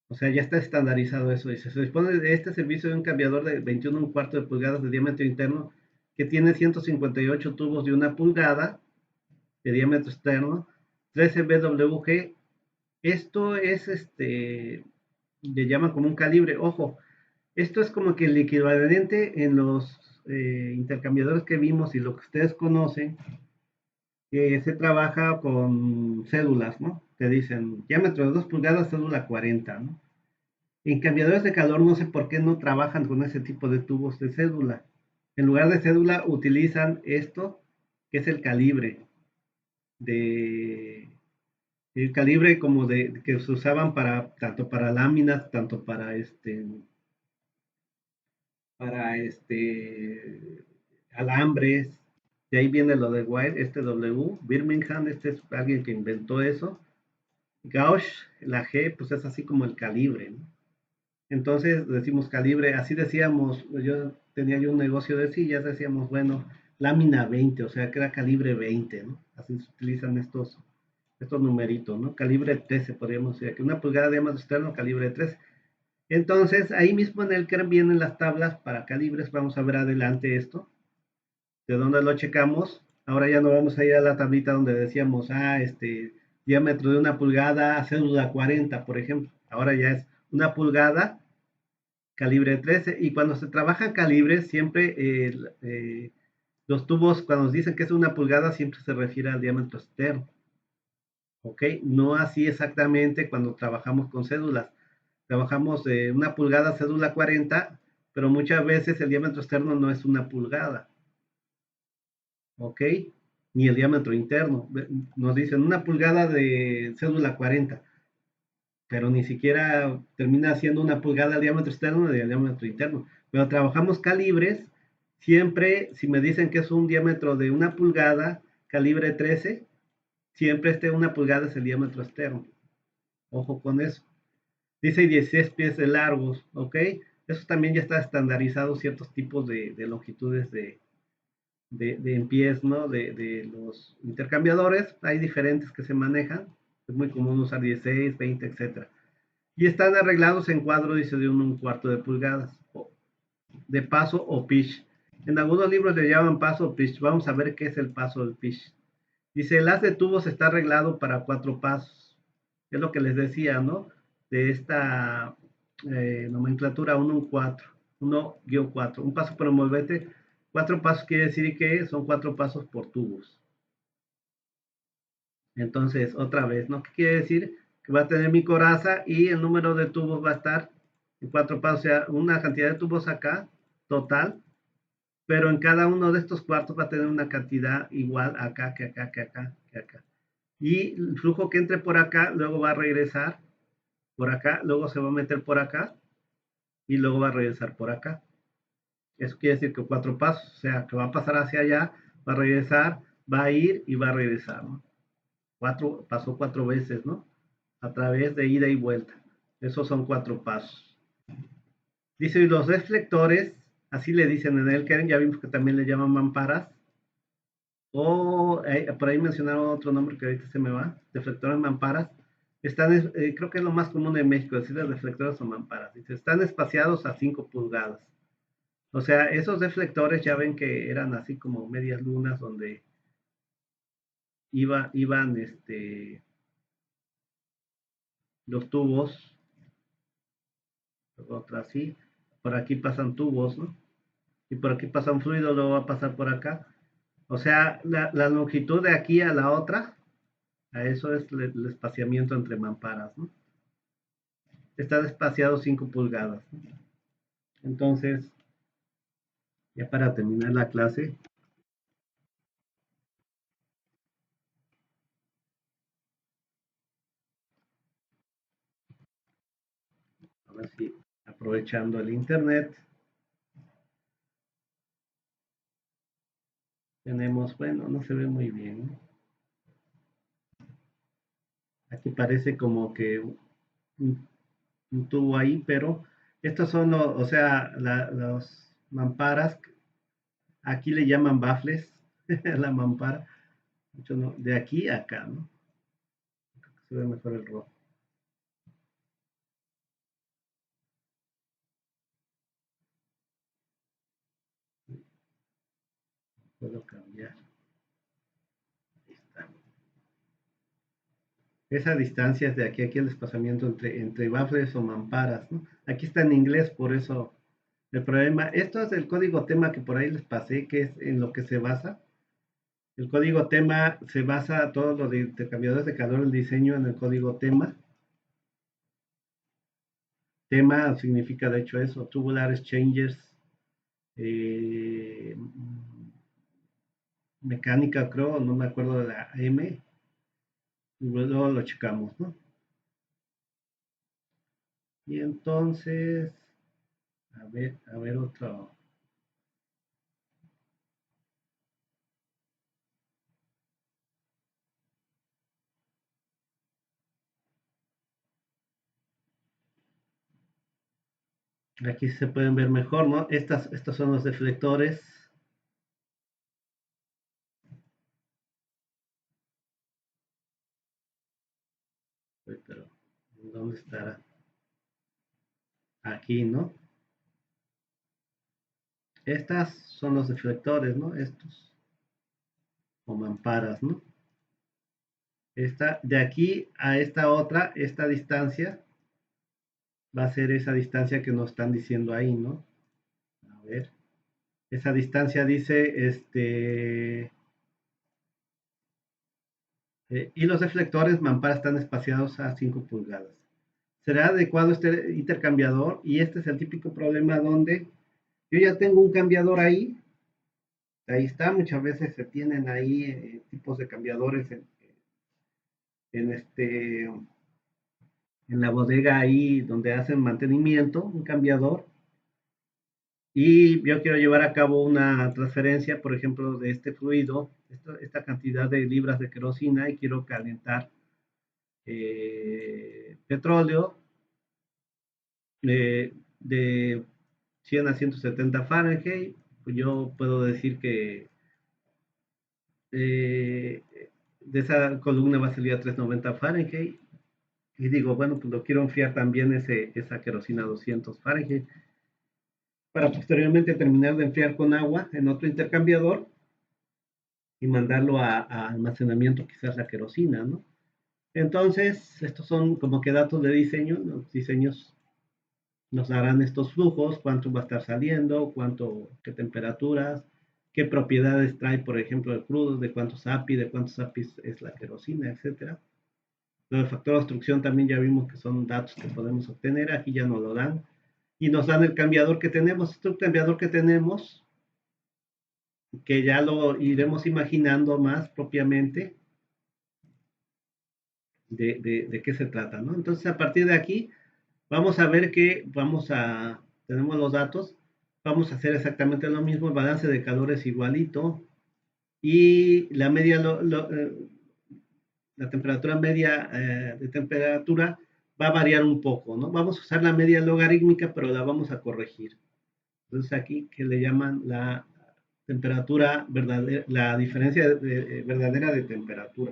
O sea, ya está estandarizado eso. Dice, se dispone de este servicio de un cambiador de 21 un cuarto de pulgadas de diámetro interno que tiene 158 tubos de 1 pulgada de diámetro externo, 13 BWG. Esto es, le llaman como un calibre. Ojo, esto es como que el equivalente en los intercambiadores que vimos y lo que ustedes conocen, que se trabaja con cédulas, ¿no? Te dicen diámetro de 2 pulgadas, cédula 40, ¿no? En cambiadores de calor no sé por qué no trabajan con ese tipo de tubos de cédula. En lugar de cédula utilizan esto, que es de el calibre como de que se usaban para tanto para láminas, tanto para alambres. De ahí viene lo de White, W, Birmingham, este es alguien que inventó eso. Gauss, la G, pues es así como el calibre, ¿no? Entonces decimos calibre, así decíamos, yo tenía yo un negocio de sillas, decíamos, bueno, lámina 20, o sea que era calibre 20, ¿no? Así se utilizan estos numeritos, ¿no? Calibre 13, podríamos decir, que 1 pulgada de diámetro externo, calibre 13. Entonces, ahí mismo en el CREM vienen las tablas para calibres, vamos a ver adelante esto, de dónde lo checamos. Ahora ya no vamos a ir a la tablita donde decíamos, diámetro de 1 pulgada, cédula 40, por ejemplo. Ahora ya es 1 pulgada, calibre 13, y cuando se trabaja calibre, siempre los tubos, cuando nos dicen que es 1 pulgada, siempre se refiere al diámetro externo, ¿ok? No así exactamente cuando trabajamos con cédulas. Trabajamos de 1 pulgada, cédula 40, pero muchas veces el diámetro externo no es 1 pulgada, ¿ok? Ni el diámetro interno. Nos dicen 1 pulgada de cédula 40, pero ni siquiera termina siendo 1 pulgada el diámetro externo y el diámetro interno. Pero trabajamos calibres, siempre, si me dicen que es un diámetro de 1 pulgada, calibre 13, siempre 1 pulgada es el diámetro externo. Ojo con eso. Dice 16 pies de largos, ¿ok? Eso también ya está estandarizado, ciertos tipos de longitudes en pies, ¿no? De los intercambiadores. Hay diferentes que se manejan. Es muy común usar 16, 20, etcétera. Y están arreglados en cuadro, dice, de 1 1/4 de pulgadas, de paso o pitch. En algunos libros le llaman paso o pitch. Vamos a ver qué es el paso del pitch. Dice, el haz de tubos está arreglado para 4 pasos. Es lo que les decía, ¿no? De esta nomenclatura 1-4, 1-4. Un paso por envolvente, 4 pasos quiere decir que son 4 pasos por tubos. Entonces, otra vez, ¿no? ¿Qué quiere decir? Que va a tener mi coraza y el número de tubos va a estar en 4 pasos, o sea, una cantidad de tubos acá, total, pero en cada uno de estos cuartos va a tener una cantidad igual acá, que acá, que acá, que acá. Y el flujo que entre por acá, luego va a regresar por acá, luego se va a meter por acá y luego va a regresar por acá. Eso quiere decir que 4 pasos, o sea, que va a pasar hacia allá, va a regresar, va a ir y va a regresar, ¿no? Pasó 4 veces, ¿no? A través de ida y vuelta. Esos son 4 pasos. Dice, y los reflectores, así le dicen en el Keren, ya vimos que también le llaman mamparas, o por ahí mencionaron otro nombre que ahorita se me va, reflectores mamparas. Están, creo que es lo más común en México, decirle reflectores o mamparas. Dice, están espaciados a 5 pulgadas. O sea, esos reflectores ya ven que eran así como medias lunas donde iban los tubos, otra así, por aquí pasan tubos, ¿no? Y por aquí pasa un fluido, luego va a pasar por acá. O sea, la longitud de aquí a la otra, a eso es el espaciamiento entre mamparas, ¿no? Está despaciado 5 pulgadas, ¿no? Entonces, ya para terminar la clase, a ver si aprovechando el internet, tenemos, bueno, no se ve muy bien, ¿no? Aquí parece como que un tubo ahí, pero estos son, o sea, los mamparas, aquí le llaman bafles, la mampara, no, de aquí a acá, ¿no? Se ve mejor el rojo. Puedo cambiar. Ahí está. Esa distancia es de aquí a aquí el desplazamiento entre bafles o mamparas, ¿no? Aquí está en inglés, por eso el problema. Esto es el código tema que por ahí les pasé, que es en lo que se basa. El código tema se basa todo lo de intercambiadores de calor, el diseño en el código tema. Tema significa de hecho eso, tubular exchangers, eh, mecánica creo, no me acuerdo de la M, y luego lo checamos, ¿no? Y entonces, a ver otro. Aquí se pueden ver mejor, ¿no? Estos son los deflectores. Pero, ¿dónde estará? Aquí, ¿no? Estas son los deflectores, ¿no? Estos, o mamparas, ¿no? De aquí a esta otra, esta distancia, va a ser esa distancia que nos están diciendo ahí, ¿no? A ver, esa distancia dice, y los deflectores mamparas están espaciados a 5 pulgadas. Será adecuado este intercambiador y este es el típico problema donde yo ya tengo un cambiador ahí está, muchas veces se tienen ahí tipos de cambiadores en, en la bodega ahí donde hacen mantenimiento, un cambiador, y yo quiero llevar a cabo una transferencia, por ejemplo, de este fluido, esta cantidad de libras de querosina y quiero calentar petróleo de 100 a 170 Fahrenheit, pues yo puedo decir que eh, de esa columna va a salir a 390 Fahrenheit. Y digo, bueno, pues lo quiero enfriar también esa querosina a 200 Fahrenheit para posteriormente terminar de enfriar con agua en otro intercambiador y mandarlo a almacenamiento, quizás la querosina, ¿no? Entonces, estos son como que datos de diseño, los diseños nos darán estos flujos, cuánto va a estar saliendo, qué temperaturas, qué propiedades trae, por ejemplo, el crudo, de cuántos API, de cuántos API es la querosina, etcétera. Lo del factor de obstrucción también ya vimos que son datos que podemos obtener, aquí ya nos lo dan. Y nos dan el cambiador que tenemos, este cambiador que tenemos, que ya lo iremos imaginando más propiamente de qué se trata, ¿no? Entonces, a partir de aquí, vamos a ver que tenemos los datos, vamos a hacer exactamente lo mismo, el balance de calor es igualito y la temperatura media de temperatura va a variar un poco, ¿no? Vamos a usar la media logarítmica, pero la vamos a corregir. Entonces aquí que le llaman la temperatura verdadera, la diferencia verdadera de temperatura,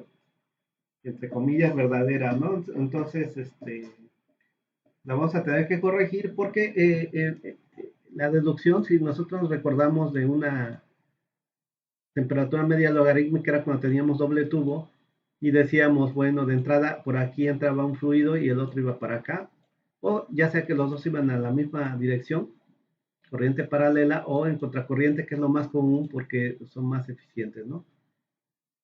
entre comillas verdadera, ¿no? Entonces, la vamos a tener que corregir porque la deducción, si nosotros recordamos de una temperatura media logarítmica, era cuando teníamos doble tubo, y decíamos, bueno, de entrada por aquí entraba un fluido y el otro iba para acá, o ya sea que los dos iban a la misma dirección, corriente paralela o en contracorriente, que es lo más común porque son más eficientes, ¿no?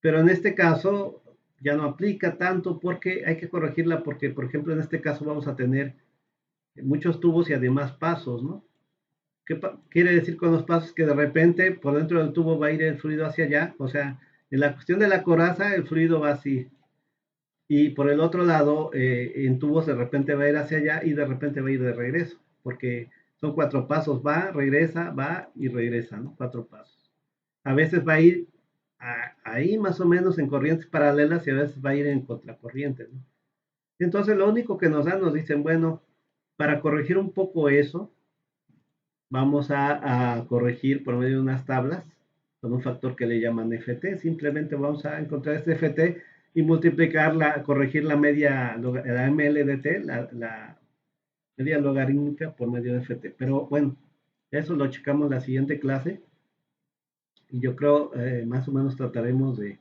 Pero en este caso ya no aplica tanto porque hay que corregirla porque, por ejemplo, en este caso vamos a tener muchos tubos y además pasos, ¿no? ¿Qué quiere decir con los pasos? Que de repente por dentro del tubo va a ir el fluido hacia allá, o sea, en la cuestión de la coraza el fluido va así, y por el otro lado en tubos de repente va a ir hacia allá y de repente va a ir de regreso, porque son 4 pasos, va y regresa, ¿no? 4 pasos. A veces va a ir ahí más o menos en corrientes paralelas y a veces va a ir en contracorriente, ¿no? Entonces lo único que nos dan, nos dicen, bueno, para corregir un poco eso, vamos a corregir por medio de unas tablas con un factor que le llaman FT. Simplemente vamos a encontrar este FT y multiplicarla, corregir la media, la MLDT, la media logarítmica por medio de FT. Pero bueno, eso lo checamos en la siguiente clase y yo creo más o menos trataremos de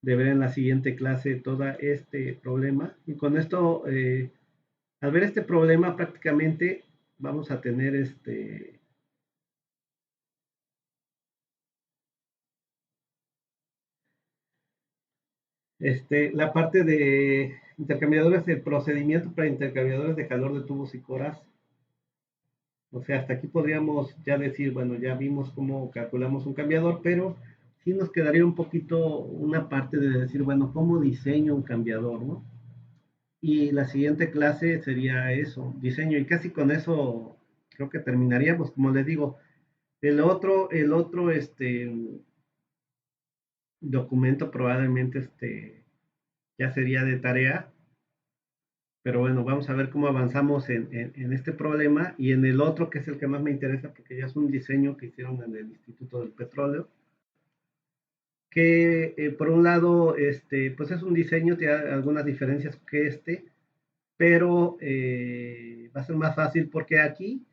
ver en la siguiente clase todo este problema. Y con esto, al ver este problema, prácticamente vamos a tener la parte de intercambiadores, el procedimiento para intercambiadores de calor de tubos y coras. O sea, hasta aquí podríamos ya decir, bueno, ya vimos cómo calculamos un cambiador, pero sí nos quedaría un poquito una parte de decir, bueno, ¿cómo diseño un cambiador, no? Y la siguiente clase sería eso, diseño, y casi con eso creo que terminaríamos, como les digo, el otro documento probablemente ya sería de tarea, pero bueno, vamos a ver cómo avanzamos en este problema y en el otro, que es el que más me interesa, porque ya es un diseño que hicieron en el Instituto del Petróleo, que por un lado, pues es un diseño, tiene algunas diferencias que pero va a ser más fácil porque aquí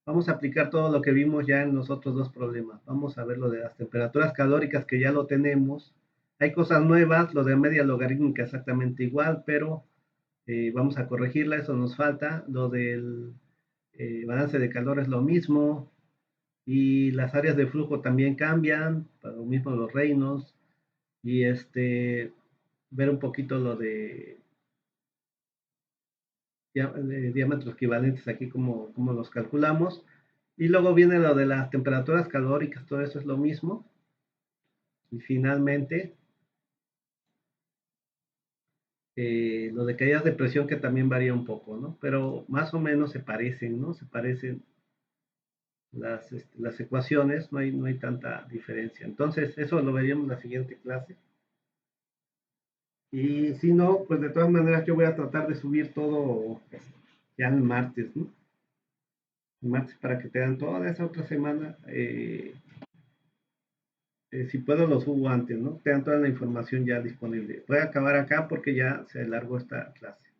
vamos a aplicar todo lo que vimos ya en los otros dos problemas. Vamos a ver lo de las temperaturas calóricas, que ya lo tenemos. Hay cosas nuevas, lo de media logarítmica exactamente igual, pero vamos a corregirla, eso nos falta. Lo del balance de calor es lo mismo y las áreas de flujo también cambian, para lo mismo los reinos y ver un poquito lo de diámetros equivalentes aquí como los calculamos. Y luego viene lo de las temperaturas calóricas, todo eso es lo mismo. Y finalmente, lo de caídas de presión que también varía un poco, ¿no? Pero más o menos se parecen, ¿no? Se parecen las ecuaciones, no hay tanta diferencia. Entonces, eso lo veríamos en la siguiente clase. Y si no, pues de todas maneras yo voy a tratar de subir todo ya el martes, ¿no? El martes para que te dan toda esa otra semana. Si puedo lo subo antes, ¿no? Te dan toda la información ya disponible. Voy a acabar acá porque ya se alargó esta clase.